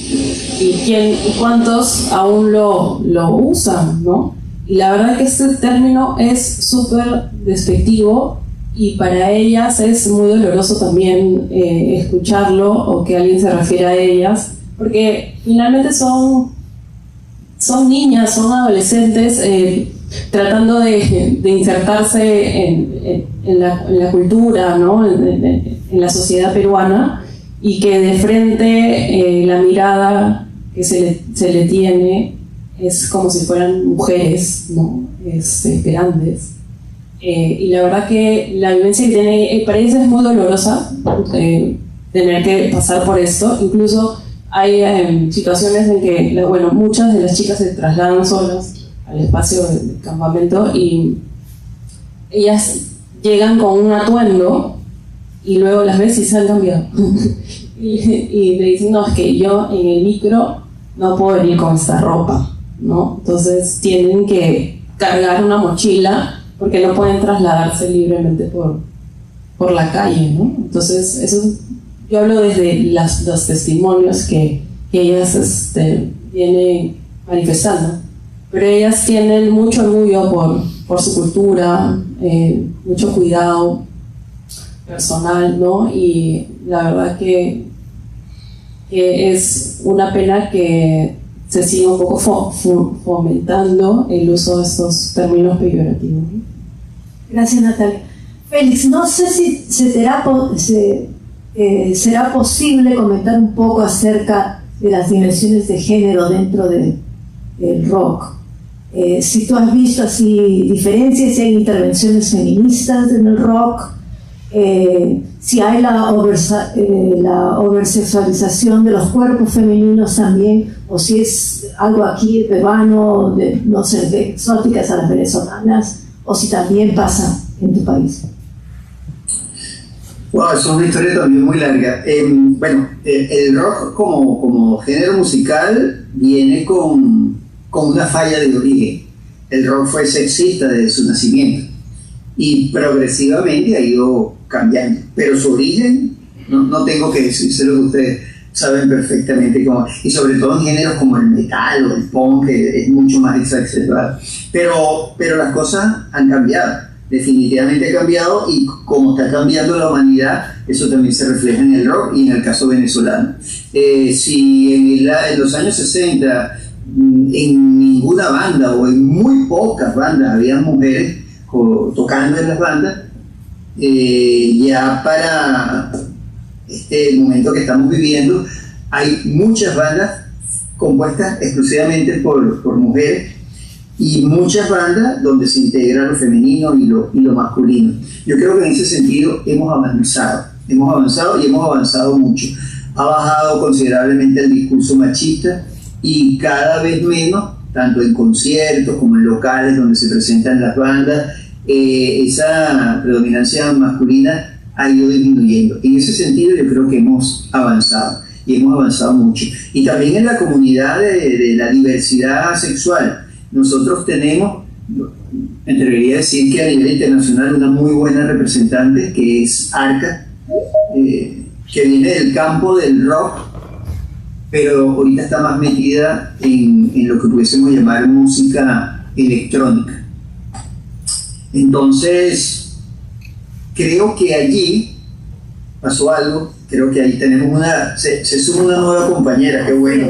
¿Y cuántos aún lo usan, ¿no? Y la verdad que este término es súper despectivo y para ellas es muy doloroso también escucharlo o que alguien se refiera a ellas, porque finalmente son son niñas, son adolescentes tratando de insertarse en la cultura, ¿no? en la sociedad peruana, y que de frente la mirada que se le tiene es como si fueran mujeres, ¿no? Grandes. Y la verdad que la vivencia que tiene para ellas es muy dolorosa, tener que pasar por esto. Incluso hay situaciones en que muchas de las chicas se trasladan solas al espacio del campamento y ellas llegan con un atuendo y luego las ves y se han cambiado. y le dicen, no, es que yo en el micro no puedo venir con esta ropa, ¿no? Entonces tienen que cargar una mochila porque no pueden trasladarse libremente por la calle, ¿no? Entonces eso yo hablo desde los testimonios que ellas vienen manifestando, pero ellas tienen mucho orgullo por su cultura, mucho cuidado personal, ¿no? Y la verdad que es una pena que se siga un poco fomentando el uso de estos términos peyorativos, ¿no? Gracias, Natalia. Félix, no sé si será posible comentar un poco acerca de las dimensiones de género dentro del rock. Si tú has visto así diferencias, si hay intervenciones feministas en el rock, si hay la oversexualización de los cuerpos femeninos también, o si es algo aquí peruano, no sé, de exóticas a las venezolanas, o si también pasa en tu país. Wow, es una historia también muy larga. El rock como género musical viene con una falla de origen. El rock fue sexista desde su nacimiento y progresivamente ha ido cambiando, pero su origen no tengo que decírselo, que ustedes saben perfectamente cómo, y sobre todo en géneros como el metal o el punk, que es mucho más exacerbado, pero las cosas han cambiado, definitivamente ha cambiado, y como está cambiando la humanidad, eso también se refleja en el rock y en el caso venezolano. Si en los años 60 en ninguna banda o en muy pocas bandas había mujeres tocando en las bandas, ya para este momento que estamos viviendo hay muchas bandas compuestas exclusivamente por mujeres y muchas bandas donde se integra lo femenino y lo masculino. Yo creo que en ese sentido hemos avanzado y hemos avanzado mucho. Ha bajado considerablemente el discurso machista y cada vez menos, tanto en conciertos como en locales donde se presentan las bandas, esa predominancia masculina ha ido disminuyendo. En ese sentido yo creo que hemos avanzado y hemos avanzado mucho. Y también en la comunidad de la diversidad sexual. Nosotros tenemos, me atrevería a decir que a nivel internacional, una muy buena representante que es Arca, que viene del campo del rock, pero ahorita está más metida en lo que pudiésemos llamar música electrónica. Entonces, creo que allí pasó algo, creo que ahí tenemos se suma una nueva compañera, qué bueno.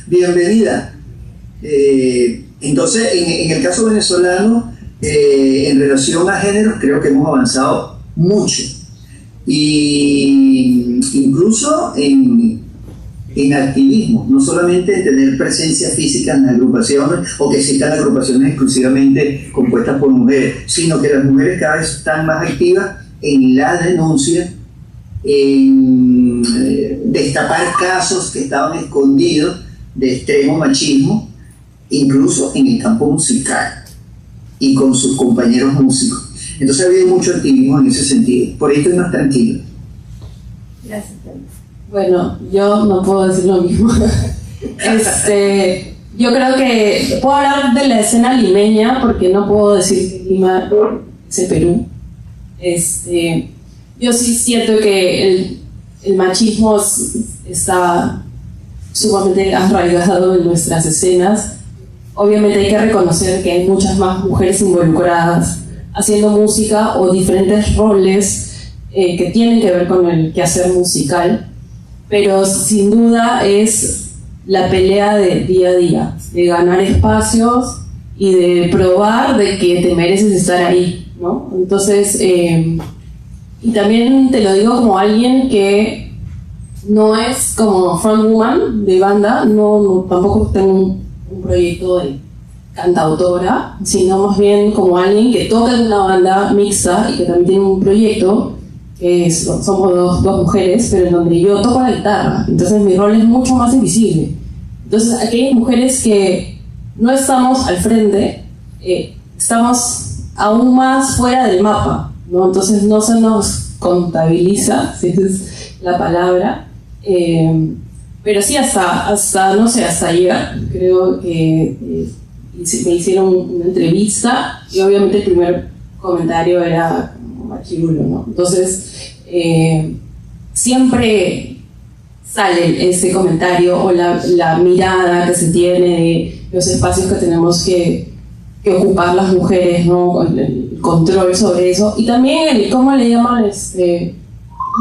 Bienvenida. Entonces, en el caso venezolano, en relación a géneros, creo que hemos avanzado mucho. Y incluso en activismo, no solamente en tener presencia física en agrupaciones o que existan agrupaciones exclusivamente compuestas por mujeres, sino que las mujeres cada vez están más activas en la denuncia, en destapar casos que estaban escondidos de extremo machismo, incluso en el campo musical y con sus compañeros músicos. Entonces ha habido mucho activismo en ese sentido. Por ahí estoy más tranquilo. Gracias, Félix. Bueno, yo no puedo decir lo mismo. Yo creo que puedo hablar de la escena limeña porque no puedo decir que Lima es el Perú. Yo sí siento que el machismo está sumamente arraigado en nuestras escenas. Obviamente hay que reconocer que hay muchas más mujeres involucradas haciendo música o diferentes roles que tienen que ver con el quehacer musical, pero sin duda es la pelea de día a día, de ganar espacios y de probar de que te mereces estar ahí, ¿no? Entonces, y también te lo digo como alguien que no es como frontwoman de banda, tampoco tengo un proyecto de cantautora, sino más bien como alguien que toca en una banda mixta y que también tiene un proyecto que somos dos mujeres, pero en donde yo toco la guitarra, entonces mi rol es mucho más invisible. Entonces aquellas mujeres que no estamos al frente, estamos aún más fuera del mapa, ¿no? Entonces no se nos contabiliza, si esa es la palabra, pero sí hasta no sé, hasta ayer creo que me hicieron una entrevista y obviamente el primer comentario era machirulo, ¿no? Entonces siempre sale ese comentario o la mirada que se tiene de los espacios que tenemos que ocupar las mujeres, ¿no? El control sobre eso, y también el, ¿cómo le llaman?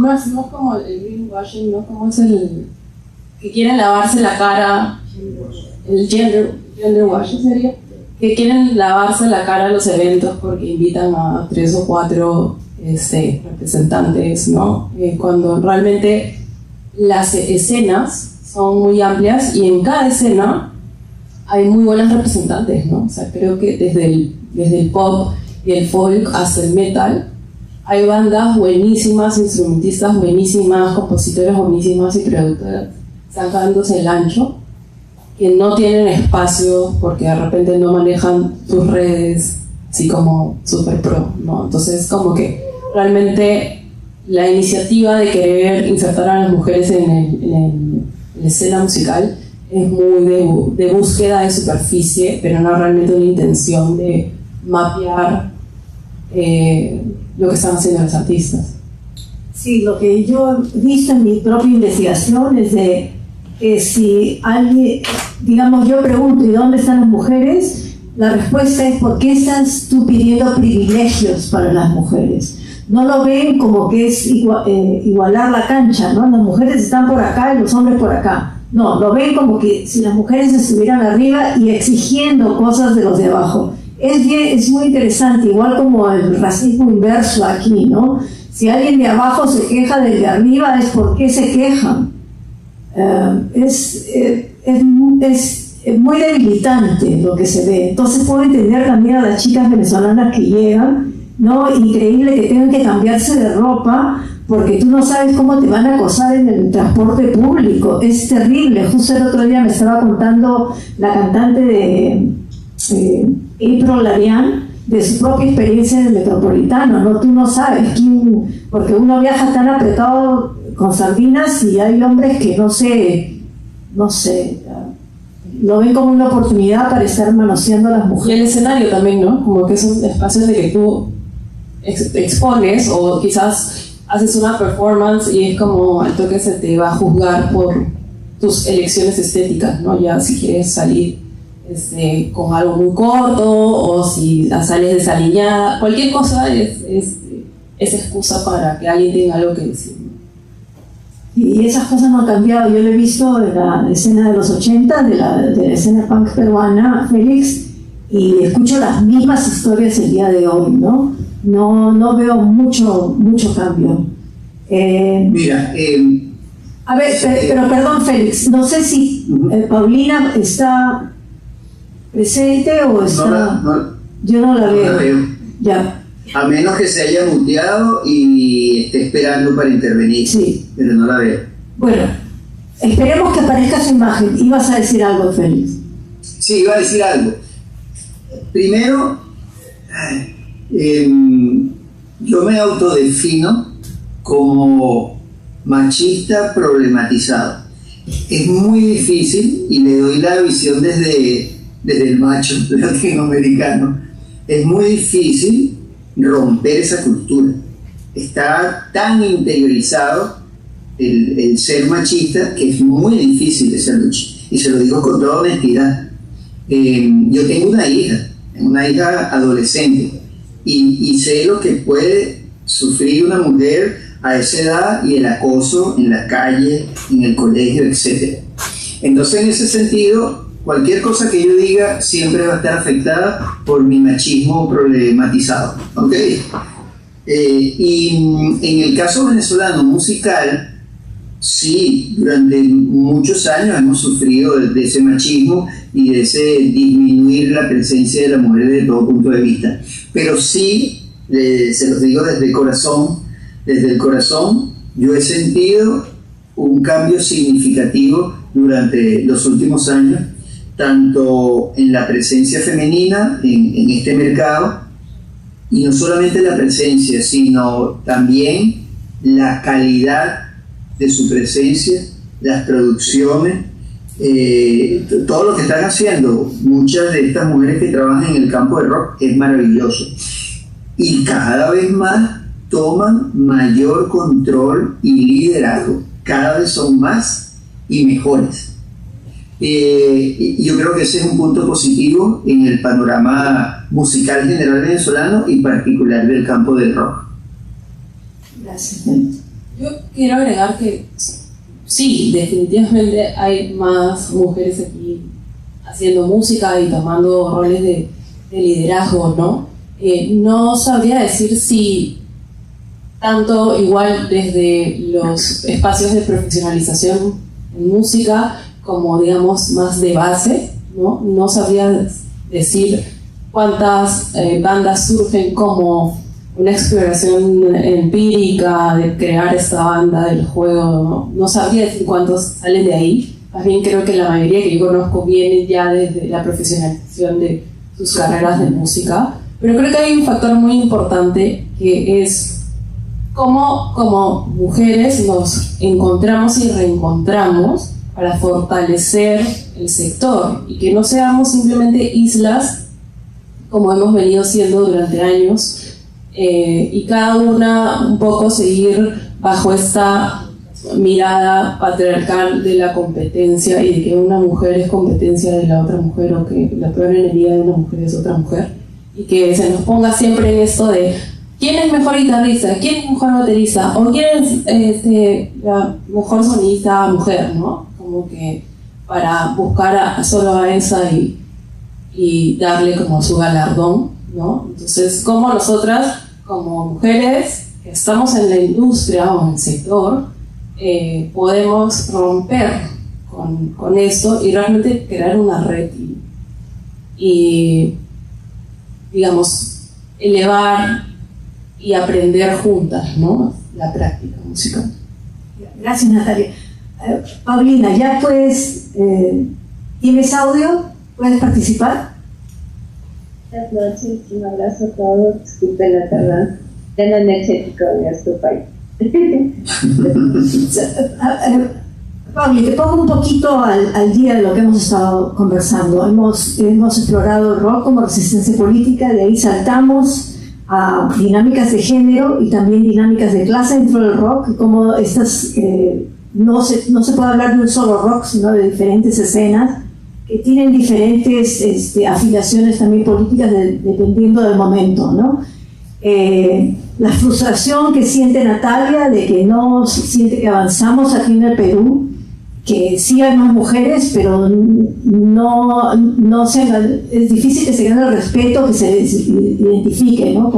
No es como el greenwashing, ¿no? ¿Cómo es el que quieren lavarse la cara? El gender washing sería, que quieren lavarse la cara a los eventos porque invitan a 3 o 4 representantes, ¿no? Cuando realmente las escenas son muy amplias y en cada escena hay muy buenas representantes, ¿no? O sea, creo que desde el pop y el folk hasta el metal hay bandas buenísimas, instrumentistas buenísimas, compositores buenísimas y productoras sacándose el ancho, que no tienen espacio porque de repente no manejan sus redes así como super pro, ¿no? Entonces como que realmente la iniciativa de querer insertar a las mujeres en la escena musical es muy de búsqueda de superficie, pero no realmente una intención de mapear lo que están haciendo los artistas. Sí, lo que yo he visto en mi propia investigación es de que si alguien, digamos, yo pregunto, ¿y dónde están las mujeres? La respuesta es, ¿por qué estás tú pidiendo privilegios para las mujeres? No lo ven como que es igualar la cancha, ¿no? Las mujeres están por acá y los hombres por acá. No, lo ven como que si las mujeres estuvieran arriba y exigiendo cosas de los de abajo. Es muy interesante, igual como el racismo inverso aquí, ¿no? Si alguien de abajo se queja del de arriba, es por qué se quejan. Es muy debilitante lo que se ve. Entonces puedo entender también a las chicas venezolanas que llegan, ¿no? Increíble que tengan que cambiarse de ropa porque tú no sabes cómo te van a acosar en el transporte público. Es terrible. Justo el otro día me estaba contando la cantante de April Lavian de su propia experiencia en el Metropolitano, ¿no? Tú no sabes quién, porque uno viaja tan apretado con sardinas y hay hombres que no sé, lo ven como una oportunidad para estar manoseando a las mujeres. Y el escenario también, ¿no? Como que son espacios de que tú expones o quizás haces una performance y es como al toque se te va a juzgar por tus elecciones estéticas, ¿no? Ya si quieres salir con algo muy corto o si sales desaliñada, cualquier cosa es excusa para que alguien tenga algo que decir, ¿no? Y esas cosas no han cambiado. Yo lo he visto de la escena de los 80, de la escena punk peruana, Félix, y escucho las mismas historias el día de hoy, ¿no? No veo mucho cambio. Mira, a ver, pero perdón, Félix, no sé si Paulina está presente o está... Yo no la veo. Ya. A menos que se haya muteado y esté esperando para intervenir. Sí. Pero no la veo. Bueno, esperemos que aparezca su imagen. ¿Ibas a decir algo, Félix? Sí, iba a decir algo. Primero, yo me autodefino como machista problematizado. Es muy difícil, y le doy la visión desde el macho latinoamericano, es muy difícil romper esa cultura. Está tan interiorizado el ser machista que es muy difícil de ser lucha. Y se lo digo con toda honestidad. Yo tengo una hija adolescente, y sé lo que puede sufrir una mujer a esa edad y el acoso en la calle, en el colegio, etc. Entonces, en ese sentido, cualquier cosa que yo diga siempre va a estar afectada por mi machismo problematizado, ¿ok? Y en el caso venezolano musical, sí, durante muchos años hemos sufrido de ese machismo y de ese disminuir la presencia de la mujer desde todo punto de vista. Pero sí, se los digo desde el corazón, yo he sentido un cambio significativo durante los últimos años, tanto en la presencia femenina en este mercado, y no solamente la presencia, sino también la calidad de su presencia, las producciones, todo lo que están haciendo. Muchas de estas mujeres que trabajan en el campo del rock es maravilloso, y cada vez más toman mayor control y liderazgo, cada vez son más y mejores. Yo creo que ese es un punto positivo en el panorama musical general venezolano y particular del campo del rock. Gracias. Yo quiero agregar que sí, definitivamente hay más mujeres aquí haciendo música y tomando roles de liderazgo, ¿no? No sabría decir si tanto igual desde los espacios de profesionalización en música como, digamos, más de base, ¿no? No sabría decir cuántas bandas surgen como una exploración empírica de crear esta banda del juego, no sabría decir cuántos salen de ahí. Más bien creo que la mayoría que yo conozco viene ya desde la profesionalización de sus carreras de música. Pero creo que hay un factor muy importante, que es cómo como mujeres nos encontramos y reencontramos para fortalecer el sector y que no seamos simplemente islas como hemos venido siendo durante años, y cada una un poco seguir bajo esta mirada patriarcal de la competencia y de que una mujer es competencia de la otra mujer, o que la peor enemiga de una mujer es otra mujer, y que se nos ponga siempre en esto de quién es mejor guitarrista, quién es mejor baterista, o quién es la mejor sonista mujer, ¿no? Como que para buscar solo a esa y darle como su galardón, ¿no? Entonces, como nosotras, como mujeres que estamos en la industria o en el sector, podemos romper con esto y realmente crear una red y digamos, elevar y aprender juntas, ¿no? La práctica musical. Gracias, Natalia. Paulina, ya puedes, ¿tienes audio? ¿Puedes participar? Buenas noches, un abrazo a todos. Disculpen la tardanza. Tema energético de nuestro país. Pauli, te pongo un poquito al día de lo que hemos estado conversando. Hemos explorado el rock como resistencia política, de ahí saltamos a dinámicas de género y también dinámicas de clase dentro del rock, como estas, no se puede hablar de un solo rock, sino de diferentes escenas que tienen diferentes afiliaciones también políticas dependiendo del momento, ¿no? La frustración que siente Natalia de que no siente que avanzamos aquí en el Perú, que sí hay más mujeres, pero es difícil que se gane el respeto, que se identifique, ¿no?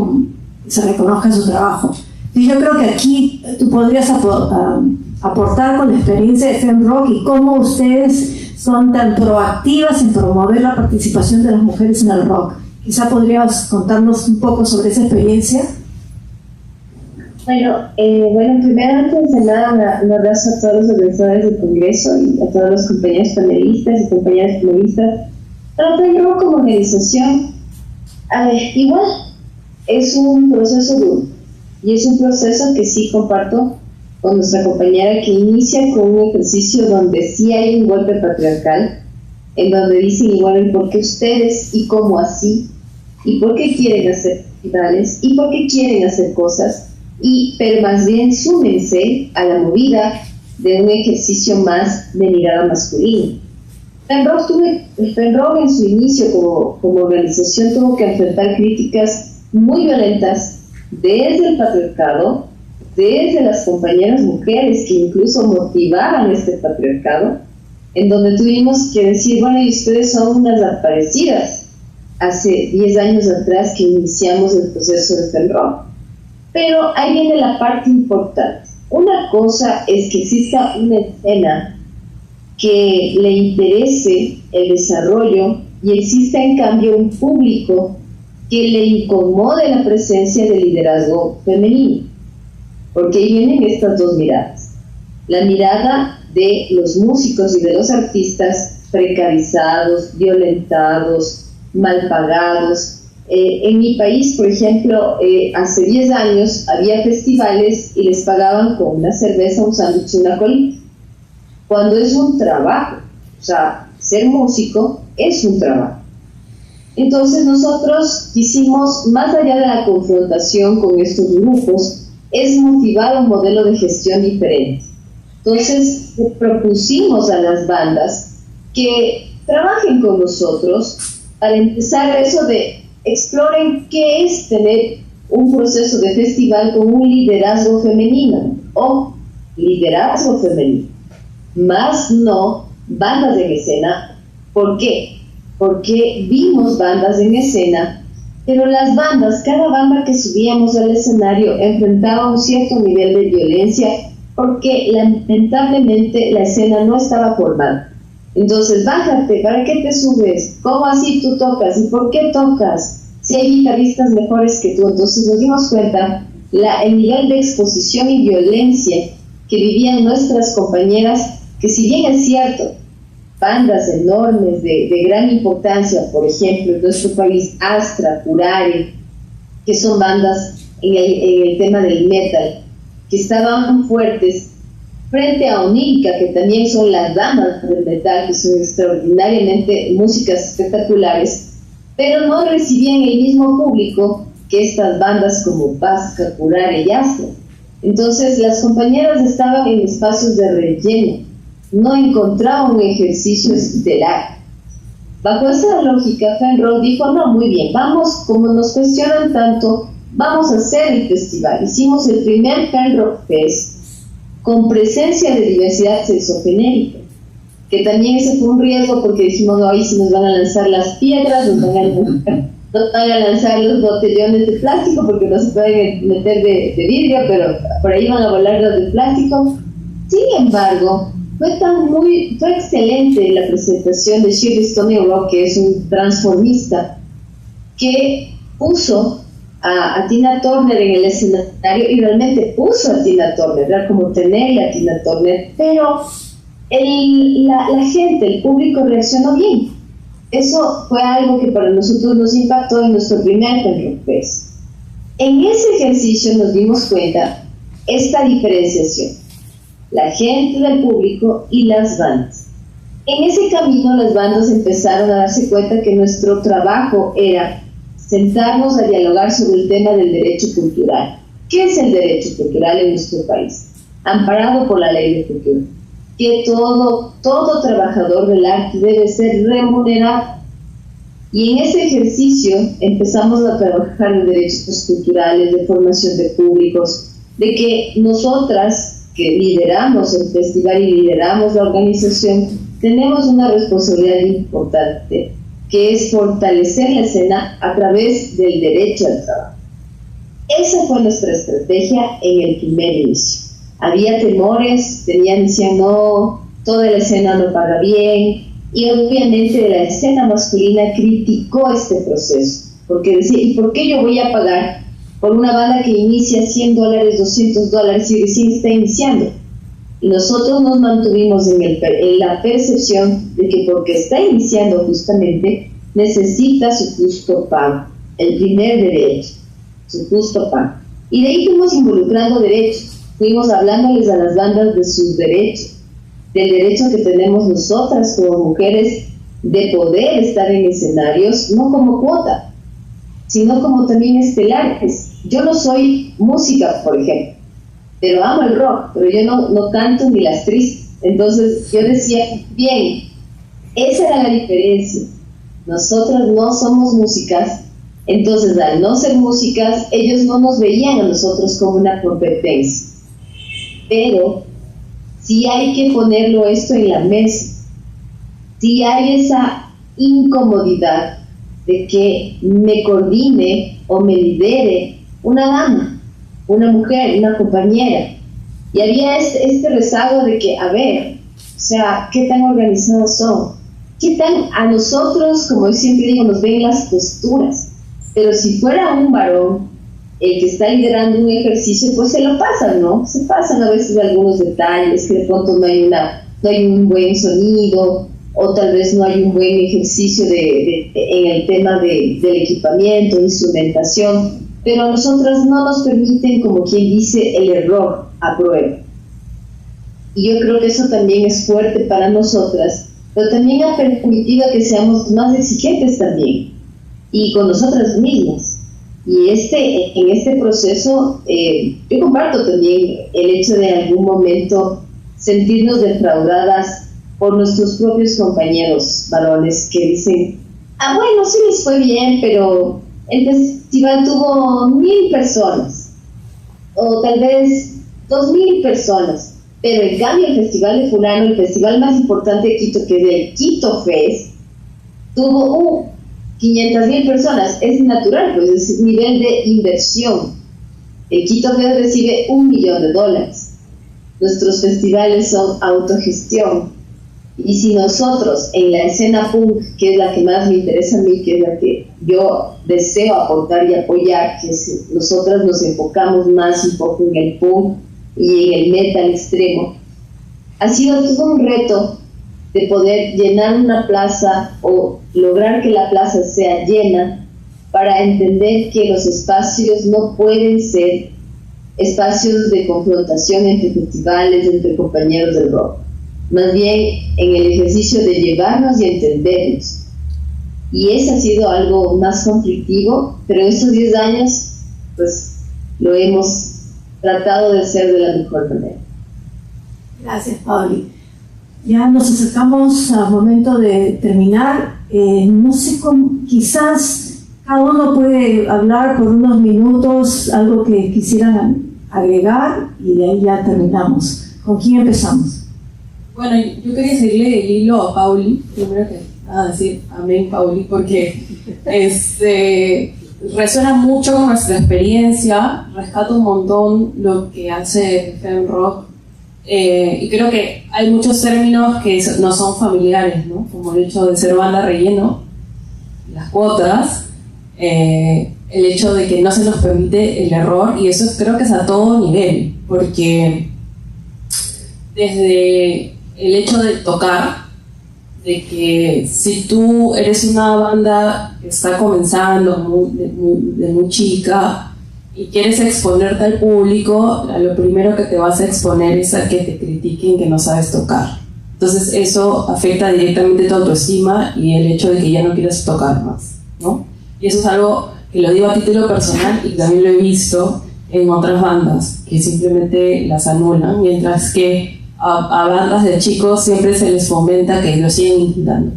Que se reconozca su trabajo. Y yo creo que aquí tú podrías aportar con la experiencia de FemRock y cómo ustedes son tan proactivas en promover la participación de las mujeres en el rock. Quizá podrías contarnos un poco sobre esa experiencia. Bueno, primero, antes de nada, un abrazo a todos los organizadores del Congreso y a todos los compañeros panelistas y compañeras panelistas. FemRock como organización, igual, es un proceso duro, y es un proceso que sí comparto con nuestra compañera, que inicia con un ejercicio donde sí hay un golpe patriarcal, en donde dicen igual el por qué ustedes y cómo así, y por qué quieren hacer festivales, y por qué quieren hacer cosas, pero más bien súmense a la movida de un ejercicio más de mirada masculina. FemRock en su inicio como organización tuvo que enfrentar críticas muy violentas desde el patriarcado, desde las compañeras mujeres que incluso motivaban este patriarcado, en donde tuvimos que decir, bueno, y ustedes son unas aparecidas hace 10 años atrás que iniciamos el proceso de FENROCK. Pero ahí viene la parte importante. Una cosa es que exista una escena que le interese el desarrollo y exista en cambio un público que le incomode la presencia del liderazgo femenino. Porque ahí vienen estas dos miradas. La mirada de los músicos y de los artistas precarizados, violentados, mal pagados. En mi país, por ejemplo, hace 10 años había festivales y les pagaban con una cerveza, un sándwich y una colita. Cuando es un trabajo, o sea, ser músico es un trabajo. Entonces nosotros quisimos, más allá de la confrontación con estos grupos, es motivar un modelo de gestión diferente. Entonces propusimos a las bandas que trabajen con nosotros para empezar eso de exploren qué es tener un proceso de festival con un liderazgo femenino o liderazgo femenino, más no bandas en escena. ¿Por qué? Porque vimos bandas en escena, pero las bandas, cada banda que subíamos al escenario enfrentaba un cierto nivel de violencia porque lamentablemente la escena no estaba formada. Entonces, bájate, ¿para qué te subes? ¿Cómo así tú tocas? ¿Y por qué tocas? Si hay guitarristas mejores que tú. Entonces nos dimos cuenta el nivel de exposición y violencia que vivían nuestras compañeras, que si bien es cierto, bandas enormes de gran importancia, por ejemplo, en nuestro país, Astra, Curare, que son bandas en el tema del metal, que estaban fuertes, frente a Onírica, que también son las damas del metal, que son extraordinariamente músicas espectaculares, pero no recibían el mismo público que estas bandas como Pasca, Curare y Astra. Entonces las compañeras estaban en espacios de relleno, no encontraban un ejercicio estelar. Bajo esa lógica, FENROCK dijo, no, muy bien, vamos, como nos cuestionan tanto, vamos a hacer el festival. Hicimos el primer FENROCK Fest con presencia de diversidad sexogenérica, que también ese fue un riesgo porque dijimos, no, ahí si nos van a lanzar las piedras, nos van a lanzar los botellones de plástico porque no se pueden meter de vidrio, pero por ahí van a volar los de plástico. Sin embargo, fue excelente la presentación de Shirley Stone Rock, que es un transformista, que puso a Tina Turner en el escenario y realmente puso a Tina Turner, era como tener a Tina Turner, pero la gente, el público reaccionó bien. Eso fue algo que para nosotros nos impactó en nuestro primer FENROCK Fest. En ese ejercicio nos dimos cuenta esta diferenciación, la gente del público y las bandas. En ese camino las bandas empezaron a darse cuenta que nuestro trabajo era sentarnos a dialogar sobre el tema del derecho cultural. ¿Qué es el derecho cultural en nuestro país? Amparado por la Ley de Cultura, que todo trabajador del arte debe ser remunerado. Y en ese ejercicio empezamos a trabajar en derechos culturales, de formación de públicos, de que nosotras, que lideramos el festival y lideramos la organización, tenemos una responsabilidad importante, que es fortalecer la escena a través del derecho al trabajo. Esa fue nuestra estrategia en el primer inicio. Había temores, decían no, toda la escena no paga bien, y obviamente la escena masculina criticó este proceso, porque decía, ¿y por qué yo voy a pagar por una banda que inicia $100, $200 y recién está iniciando? Y nosotros nos mantuvimos en la percepción de que porque está iniciando justamente necesita su justo pago, el primer derecho, su justo pago. Y de ahí fuimos involucrando derechos, fuimos hablándoles a las bandas de sus derechos, del derecho que tenemos nosotras como mujeres de poder estar en escenarios, no como cuota, sino como también estelares. Yo no soy música, por ejemplo, pero amo el rock, pero yo no canto ni las tristes. Entonces yo decía, bien, esa era la diferencia. Nosotros no somos músicas, entonces al no ser músicas, ellos no nos veían a nosotros como una competencia. Pero sí hay que ponerlo esto en la mesa. si hay esa incomodidad de que me coordine o me lidere una dama, una mujer, una compañera. Y había este rezago de que, a ver, o sea, ¿qué tan organizados son? ¿Qué tan a nosotros, como yo siempre digo, nos ven las costuras? Pero si fuera un varón el que está liderando un ejercicio, pues se lo pasan, ¿no? Se pasan a veces algunos detalles, que de pronto no hay un buen sonido, o tal vez no hay un buen ejercicio en el tema del equipamiento, de instrumentación, pero a nosotras no nos permiten, como quien dice, el error a prueba. Y yo creo que eso también es fuerte para nosotras, pero también ha permitido que seamos más exigentes también, y con nosotras mismas. Y en este proceso, yo comparto también el hecho de en algún momento sentirnos defraudadas por nuestros propios compañeros varones que dicen, bueno, sí les fue bien, pero el festival tuvo 1,000 personas, o tal vez 2,000 personas, pero en cambio el festival de fulano, el festival más importante de Quito, que es el Quito Fest, tuvo 500,000 personas. Es natural, pues es nivel de inversión. El Quito Fest recibe $1 millón. Nuestros festivales son autogestión. Y si nosotros en la escena punk, que es la que más me interesa a mí, que es la que yo deseo aportar y apoyar, que nosotras nos enfocamos más un poco en el punk y en el metal extremo, ha sido todo un reto de poder llenar una plaza o lograr que la plaza sea llena, para entender que los espacios no pueden ser espacios de confrontación entre festivales, entre compañeros del rock, más bien en el ejercicio de llevarnos y entendernos. Y ese ha sido algo más conflictivo, pero en estos 10 años pues lo hemos tratado de hacer de la mejor manera. Gracias, Pauli. Ya nos acercamos al momento de terminar. No sé quizás cada uno puede hablar por unos minutos, algo que quisieran agregar, y de ahí ya terminamos. ¿Con quién empezamos? Bueno, yo quería seguirle el hilo a Pauli, primero que nada decir amén, Pauli, porque resuena mucho con nuestra experiencia, rescata un montón lo que hace Fem Rock, y creo que hay muchos términos que no son familiares, ¿no? Como el hecho de ser banda relleno, las cuotas, el hecho de que no se nos permite el error, y eso creo que es a todo nivel, porque desde el hecho de tocar, de que si tú eres una banda que está comenzando de muy chica y quieres exponerte al público, lo primero que te vas a exponer es a que te critiquen que no sabes tocar. Entonces eso afecta directamente tu autoestima y el hecho de que ya no quieras tocar más, ¿no? Y eso es algo que lo digo a título personal y también lo he visto en otras bandas, que simplemente las anulan, mientras que a bandas de chicos siempre se les fomenta que lo sigan intentando.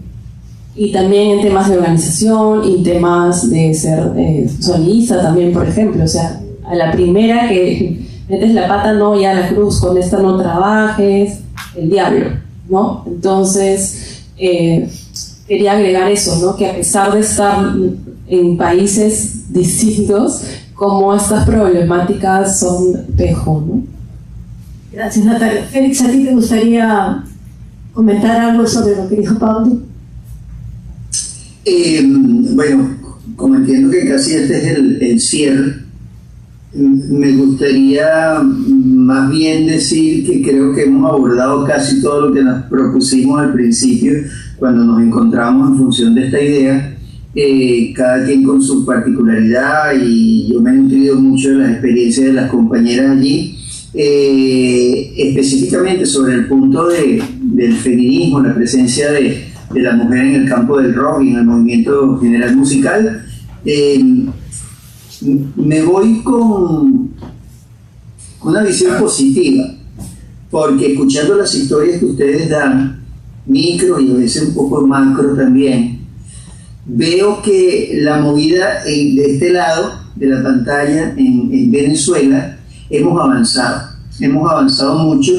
Y también en temas de organización, y temas de ser solista también, por ejemplo. O sea, a la primera que metes la pata, no, ya la cruz, con esta no trabajes, el diablo, ¿no? Entonces, quería agregar eso, ¿no? Que a pesar de estar en países distintos, como estas problemáticas son espejo, ¿no? Gracias, Natalia. Félix, ¿a ti te gustaría comentar algo sobre lo que dijo Pauli? Bueno, como entiendo que casi este es el cierre, me gustaría más bien decir que creo que hemos abordado casi todo lo que nos propusimos al principio cuando nos encontramos en función de esta idea, cada quien con su particularidad, y yo me he nutrido mucho de las experiencias de las compañeras allí, específicamente sobre el punto del feminismo, la presencia de la mujer en el campo del rock y en el movimiento general musical. Me voy con una visión positiva, porque escuchando las historias que ustedes dan, micro y a veces un poco macro también, veo que la movida de este lado de la pantalla en Venezuela hemos avanzado mucho.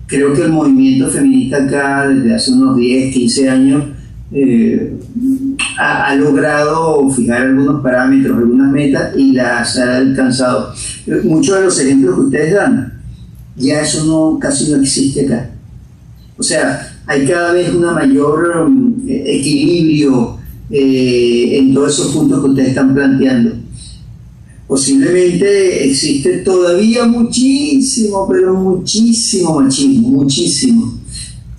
Creo que el movimiento feminista acá desde hace unos 10, 15 años ha logrado fijar algunos parámetros, algunas metas y las ha alcanzado. Muchos de los ejemplos que ustedes dan, ya eso casi no existe acá. O sea, hay cada vez una mayor equilibrio en todos esos puntos que ustedes están planteando. Posiblemente existe todavía muchísimo, pero muchísimo machismo, muchísimo.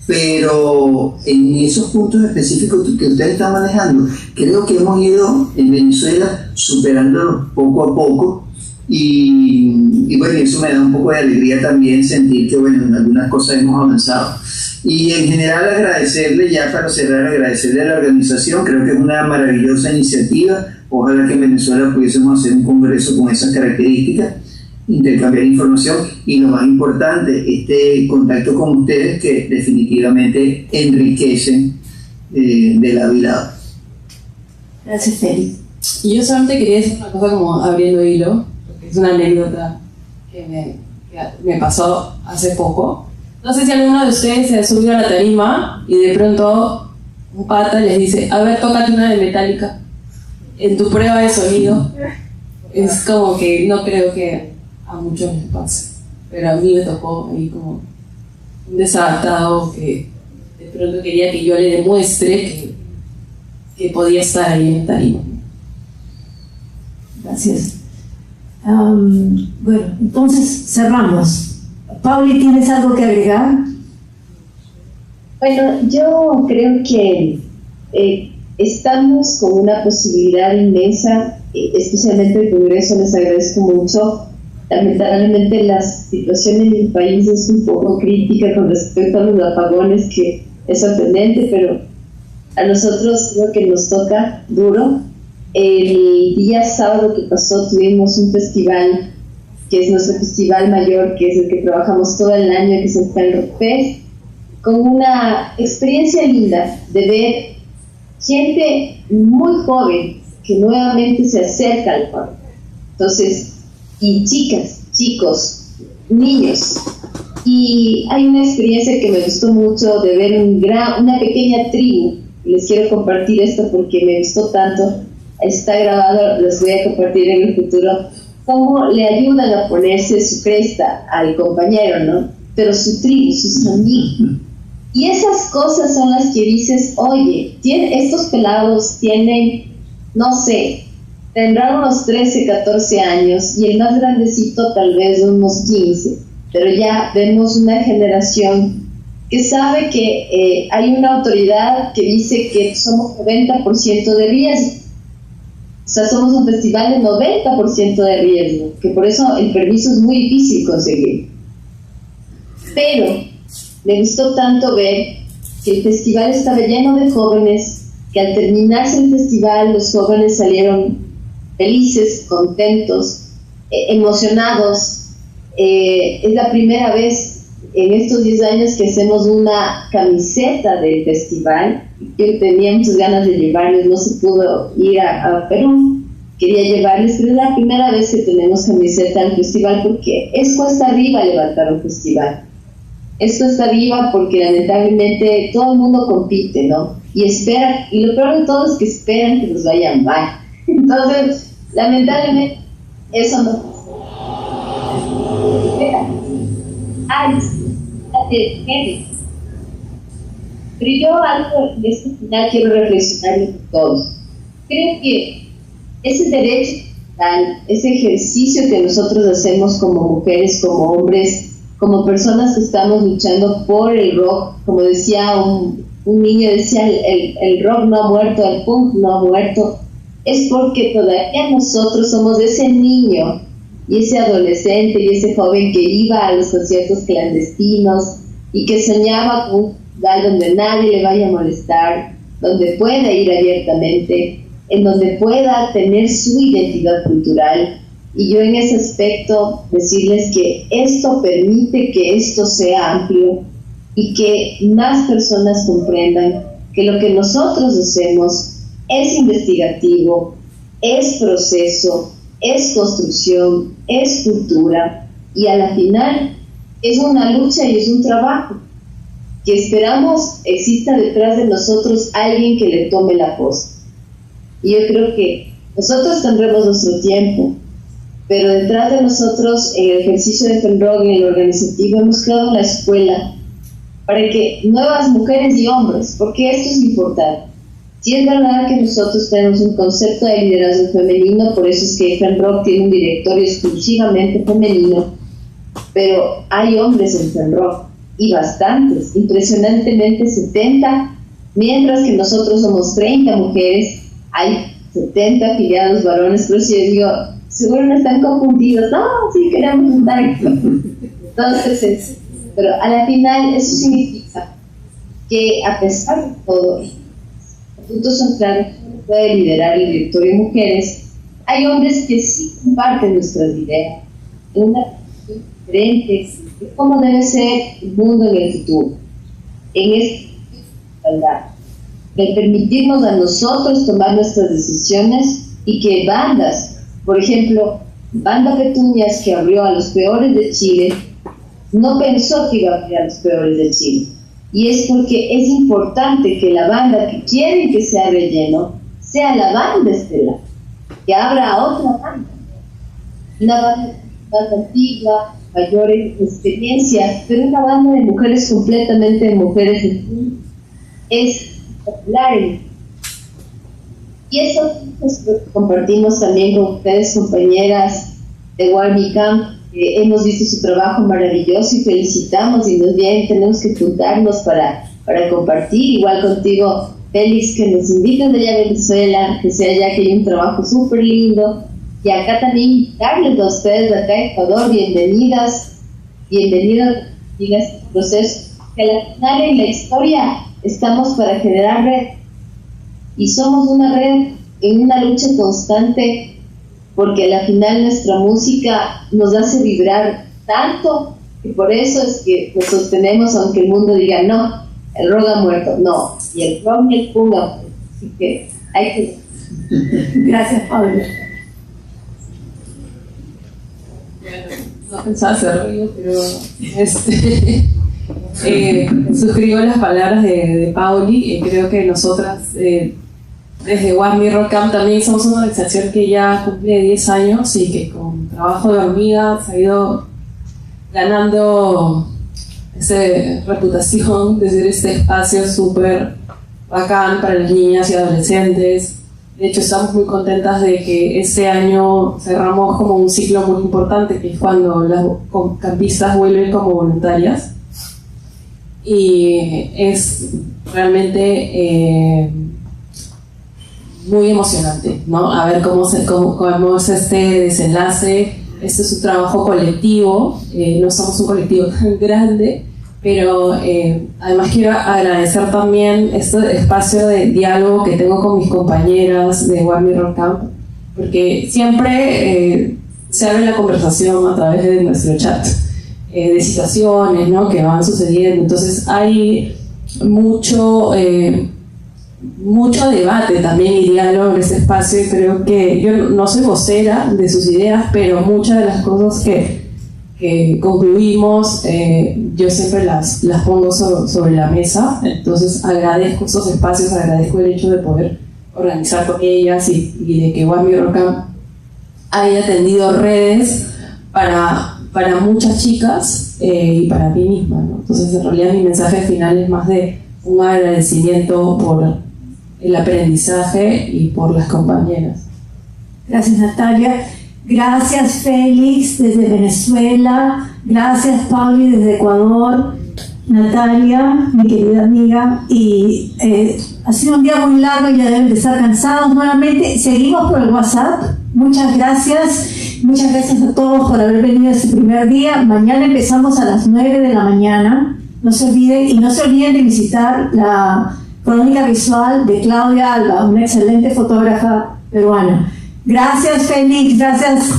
Pero en esos puntos específicos que ustedes están manejando, creo que hemos ido en Venezuela superándolos poco a poco y bueno, eso me da un poco de alegría también sentir que bueno, en algunas cosas hemos avanzado. Y en general agradecerle, ya para cerrar, agradecerle a la organización, creo que es una maravillosa iniciativa. Ojalá que en Venezuela pudiésemos hacer un congreso con esas características, intercambiar información y lo más importante, este contacto con ustedes que definitivamente enriquecen de lado y lado. Gracias, Félix. Y yo solamente quería decir una cosa como abriendo hilo, porque es una anécdota que me pasó hace poco. No sé si alguno de ustedes se ha subido a la tarima y de pronto un pata les dice, a ver, tócate una de Metallica en tu prueba de sonido. Es como que no creo que a muchos les pase, pero a mí me tocó ahí como un desadaptado que de pronto quería que yo le demuestre que podía estar ahí en el tarima. Gracias. Bueno, entonces cerramos. Pauli, ¿tienes algo que agregar? Bueno, yo creo que estamos con una posibilidad inmensa, especialmente el Congreso, les agradezco mucho. Lamentablemente la situación en mi país es un poco crítica con respecto a los apagones, que es sorprendente, pero a nosotros creo que nos toca duro. El día sábado que pasó tuvimos un festival, que es nuestro festival mayor, que es el que trabajamos todo el año, que es el Fan Rock Fest, con una experiencia linda de ver gente muy joven que nuevamente se acerca al rock. Entonces, y chicas, chicos, niños. Y hay una experiencia que me gustó mucho de ver una pequeña tribu. Les quiero compartir esto porque me gustó tanto. Está grabado, los voy a compartir en el futuro. Cómo le ayudan a ponerse su cresta al compañero, ¿no? Pero su tribu, sus amigos. Y esas cosas son las que dices, oye, estos pelados tienen, no sé, tendrán unos 13, 14 años y el más grandecito tal vez unos 15, pero ya vemos una generación que sabe que hay una autoridad que dice que somos 90% de riesgo. O sea, somos un festival de 90% de riesgo, que por eso el permiso es muy difícil conseguir. Pero me gustó tanto ver que el festival estaba lleno de jóvenes, que al terminarse el festival los jóvenes salieron felices, contentos, emocionados. Es la primera vez en estos 10 años que hacemos una camiseta del festival. Yo tenía muchas ganas de llevarles, no se pudo ir a Perú, quería llevarles, pero es la primera vez que tenemos camiseta del festival, porque es cuesta arriba levantar un festival. Esto está arriba porque lamentablemente todo el mundo compite, ¿no? Y espera, y lo peor de todo es que esperan que nos vayan mal. Entonces, lamentablemente, eso no pasa. Pero yo algo de este final quiero reflexionar con todos. Creo que ese derecho, ese ejercicio que nosotros hacemos como mujeres, como hombres, como personas que estamos luchando por el rock, como decía un niño, decía el rock no ha muerto, el punk no ha muerto, es porque todavía nosotros somos ese niño y ese adolescente y ese joven que iba a los conciertos clandestinos y que soñaba con un lugar donde nadie le vaya a molestar, donde pueda ir abiertamente, en donde pueda tener su identidad cultural. Y yo en ese aspecto decirles que esto permite que esto sea amplio y que más personas comprendan que lo que nosotros hacemos es investigativo, es proceso, es construcción, es cultura y a la final es una lucha y es un trabajo. que esperamos exista detrás de nosotros alguien que le tome la posta. Y yo creo que nosotros tendremos nuestro tiempo, pero detrás de nosotros, en el ejercicio de FENROC, en el organizativo, hemos creado una escuela para que nuevas mujeres y hombres, porque esto es importante. Sí es verdad que nosotros tenemos un concepto de liderazgo femenino, por eso es que FENROC tiene un directorio exclusivamente femenino, pero hay hombres en FENROC, y bastantes, impresionantemente 70, mientras que nosotros somos 30 mujeres, hay 70 afiliados varones, pero si yo digo, seguro no están confundidos, no, sí queremos estar aquí. Entonces, pero a la final eso significa que a pesar de todo, el punto central puede liderar el directorio de mujeres, hay hombres que sí comparten nuestras ideas, en una diferente de cómo debe ser el mundo en el futuro, en esta igualdad, de permitirnos a nosotros tomar nuestras decisiones y que bandas, por ejemplo, Banda Petunias, que abrió a los peores de Chile, no pensó que iba a abrir a los peores de Chile, y es porque es importante que la banda que quieren que sea relleno sea la banda estelar, que abra a otra banda, una banda antigua, mayor experiencia, pero una banda de mujeres completamente de mujeres es popular. Y eso pues, compartimos también con ustedes, compañeras de Warmi Camp. Hemos visto su trabajo maravilloso y felicitamos, y más bien tenemos que juntarnos para compartir, igual contigo, Félix, que nos invitan de allá a Venezuela, que sea allá que hay un trabajo súper lindo. Y acá también invitarles a ustedes de acá a Ecuador, bienvenidas en este proceso, que al final en la historia estamos para generar red, y somos una red en una lucha constante, porque al final nuestra música nos hace vibrar tanto, y por eso es que nos sostenemos aunque el mundo diga no, el rock ha muerto, no, y el rock y el punk ha muerto. Así que hay que... Gracias, Pablo. No pensaba hacer ruido, pero suscribo las palabras de Pauli. Creo que nosotras desde Warmi Rock Camp también somos una organización que ya cumple 10 años y que con trabajo de hormiga se ha ido ganando esa reputación de ser este espacio súper bacán para las niñas y adolescentes. De hecho, estamos muy contentas de que este año cerramos como un ciclo muy importante, que es cuando las campistas vuelven como voluntarias. Y es realmente muy emocionante, ¿no? A ver cómo es este desenlace. Este es un trabajo colectivo, no somos un colectivo tan grande, pero además quiero agradecer también este espacio de diálogo que tengo con mis compañeras de Warmi Rock Camp, porque siempre se abre la conversación a través de nuestro chat, de situaciones, ¿no?, que van sucediendo. Entonces hay mucho debate también y diálogo en este espacio, y creo que yo no soy vocera de sus ideas, pero muchas de las cosas que concluimos, yo siempre las pongo sobre la mesa. Entonces agradezco estos espacios, agradezco el hecho de poder organizar con ellas y de que Warmi Rock Camp haya tendido redes para muchas chicas y para mí misma, ¿no? Entonces en realidad mi mensaje final es más de un agradecimiento por el aprendizaje y por las compañeras. Gracias, Natalia. Gracias, Félix, desde Venezuela. Gracias, Pauli, desde Ecuador. Natalia, mi querida amiga. Y ha sido un día muy largo y ya deben de estar cansados nuevamente. Seguimos por el WhatsApp. Muchas gracias. Muchas gracias a todos por haber venido este primer día. Mañana empezamos a las 9 de la mañana. No se olviden de visitar la crónica visual de Claudia Alba, una excelente fotógrafa peruana. Gracias, Félix, gracias.